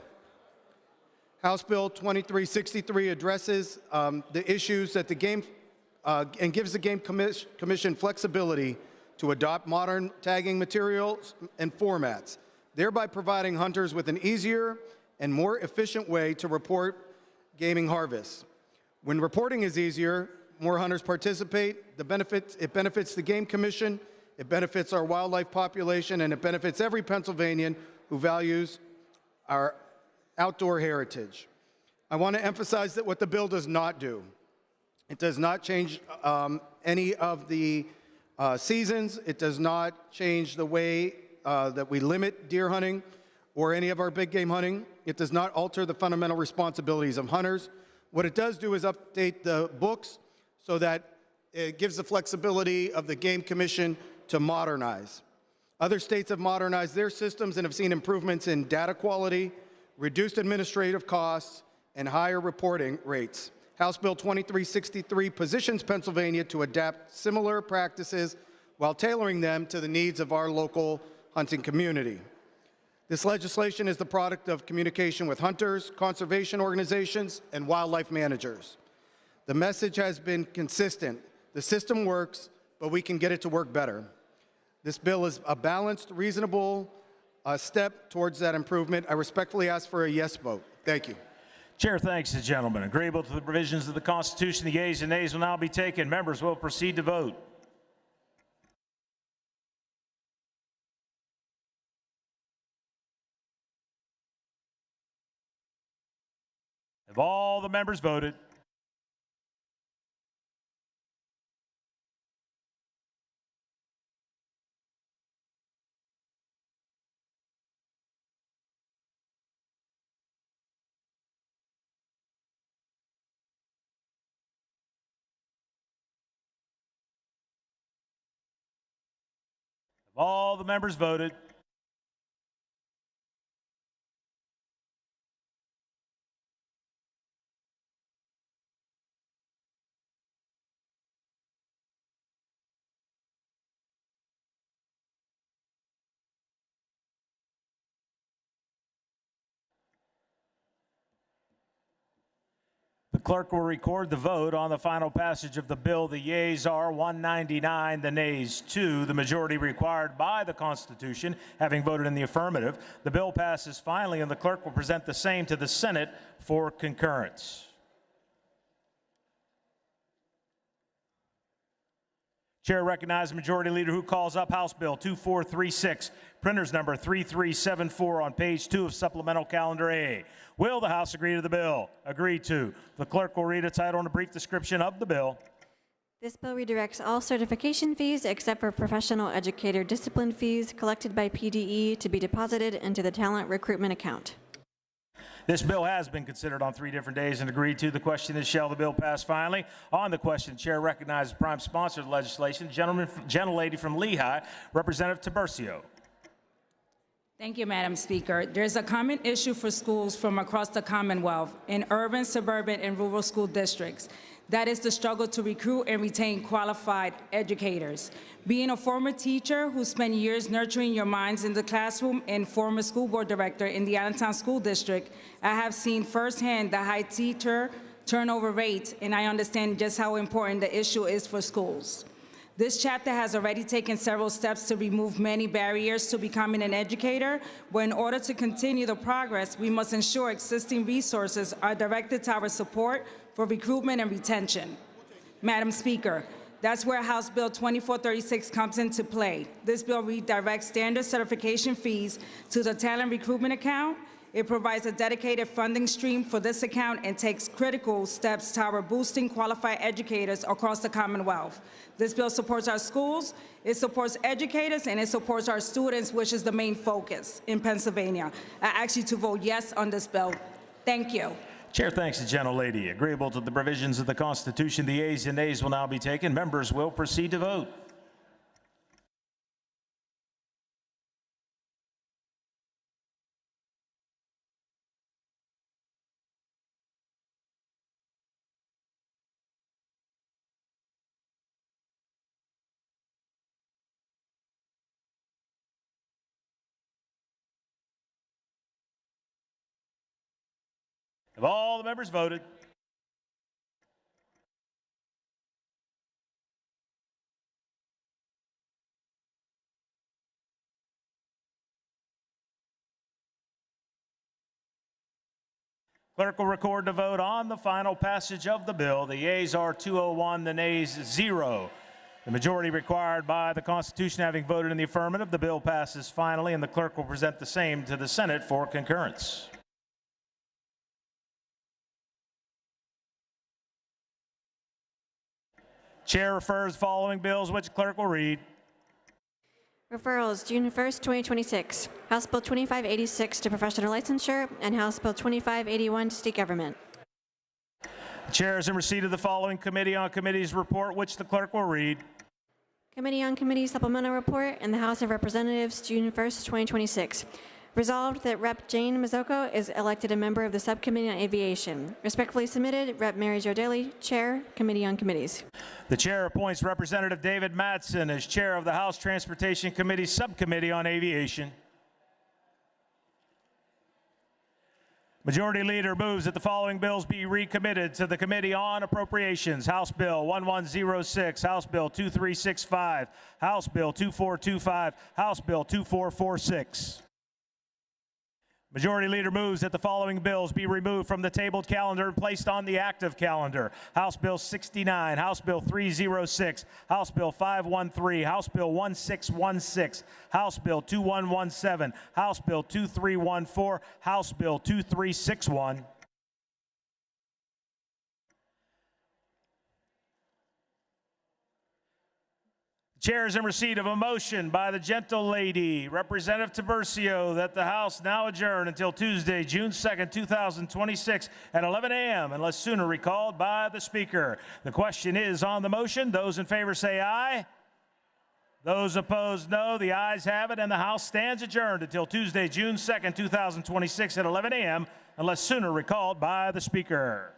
House Bill 2363 addresses the issues that the game and gives the Game Commission flexibility to adopt modern tagging materials and formats, thereby providing hunters with an easier and more efficient way to report gaming harvests. When reporting is easier, more hunters participate. It benefits the Game Commission, it benefits our wildlife population, and it benefits every Pennsylvanian who values our outdoor heritage. I want to emphasize that what the bill does not do. It does not change any of the seasons. It does not change the way that we limit deer hunting or any of our big game hunting. It does not alter the fundamental responsibilities of hunters. What it does do is update the books so that it gives the flexibility of the Game Commission to modernize. Other states have modernized their systems and have seen improvements in data quality, reduced administrative costs, and higher reporting rates. House Bill 2363 positions Pennsylvania to adapt similar practices while tailoring them to the needs of our local hunting community. This legislation is the product of communication with hunters, conservation organizations, and wildlife managers. The message has been consistent. The system works, but we can get it to work better. This bill is a balanced, reasonable step towards that improvement. I respectfully ask for a yes vote. Thank you. Chair thanks the gentleman. Agreeable to the provisions of the Constitution, the yeas and nays will now be taken. Members will proceed to vote. Have all the members voted? Have all the members voted? The clerk will record the vote on the final passage of the bill. The yeas are 199, the nays 2, the majority required by the Constitution having voted in the affirmative. The bill passes finally, and the clerk will present the same to the Senate for concurrence. Chair recognizes the Majority Leader who calls up House Bill 2436, printer's number 3374 on page 2 of Supplemental Calendar A. Will the House agree to the bill? Agreed to. The clerk will read a title and a brief description of the bill. This bill redirects all certification fees except for professional educator discipline fees collected by PDE to be deposited into the talent recruitment account. This bill has been considered on 3 different days and agreed to. The question is, shall the bill pass finally? On the question, Chair recognizes the prime sponsor of the legislation, gentlelady from Lehigh, Representative Tiburcio. Thank you, Madam Speaker. There's a common issue for schools from across the Commonwealth in urban, suburban, and rural school districts. That is the struggle to recruit and retain qualified educators. Being a former teacher who spent years nurturing your minds in the classroom and former school board director in the Allentown School District, I have seen firsthand the high teacher turnover rate, and I understand just how important the issue is for schools. This chapter has already taken several steps to remove many barriers to becoming an educator, but in order to continue the progress, we must ensure existing resources are directed to our support for recruitment and retention. Madam Speaker, that's where House Bill 2436 comes into play. This bill redirects standard certification fees to the talent recruitment account. It provides a dedicated funding stream for this account and takes critical steps toward boosting qualified educators across the Commonwealth. This bill supports our schools, it supports educators, and it supports our students, which is the main focus in Pennsylvania. I ask you to vote yes on this bill. Thank you. Chair thanks the gentlelady. Agreeable to the provisions of the Constitution, the yeas and nays will now be taken. Members will proceed to vote. Have all the members voted? Clerk will record the vote on the final passage of the bill. The yeas are 201, the nays 0. The majority required by the Constitution having voted in the affirmative, the bill passes finally, and the clerk will present the same to the Senate for concurrence. Chair refers the following bills, which clerk will read. Referrals, June 1st, 2026. House Bill 2586 to professional licensure and House Bill 2581 to state government. The chair is in receipt of the following Committee on Committees report, which the clerk will read. Committee on Committees supplemental report in the House of Representatives, June 1st, 2026. Resolved that Rep. Jane Mazzocco is elected a member of the Subcommittee on Aviation. Respectfully submitted, Rep. Mary Jo Daly, Chair, Committee on Committees. The chair appoints Representative David Mattson as chair of the House Transportation Committee Subcommittee on Aviation. Majority Leader moves that the following bills be recommitted to the Committee on Appropriations. House Bill 1106, House Bill 2365, House Bill 2425, House Bill 2446. Majority Leader moves that the following bills be removed from the tabled calendar and placed on the active calendar. House Bill 69, House Bill 306, House Bill 513, House Bill 1616, House Bill 2117, House Bill 2314, House Bill 2361. Chair is in receipt of a motion by the gentle lady, Representative Tiburcio, that the House now adjourn until Tuesday, June 2nd, 2026 at 11 a.m. unless sooner recalled by the Speaker. The question is on the motion. Those in favor say aye. Those opposed, no. The ayes have it, and the House stands adjourned until Tuesday, June 2nd, 2026 at 11 a.m. unless sooner recalled by the Speaker.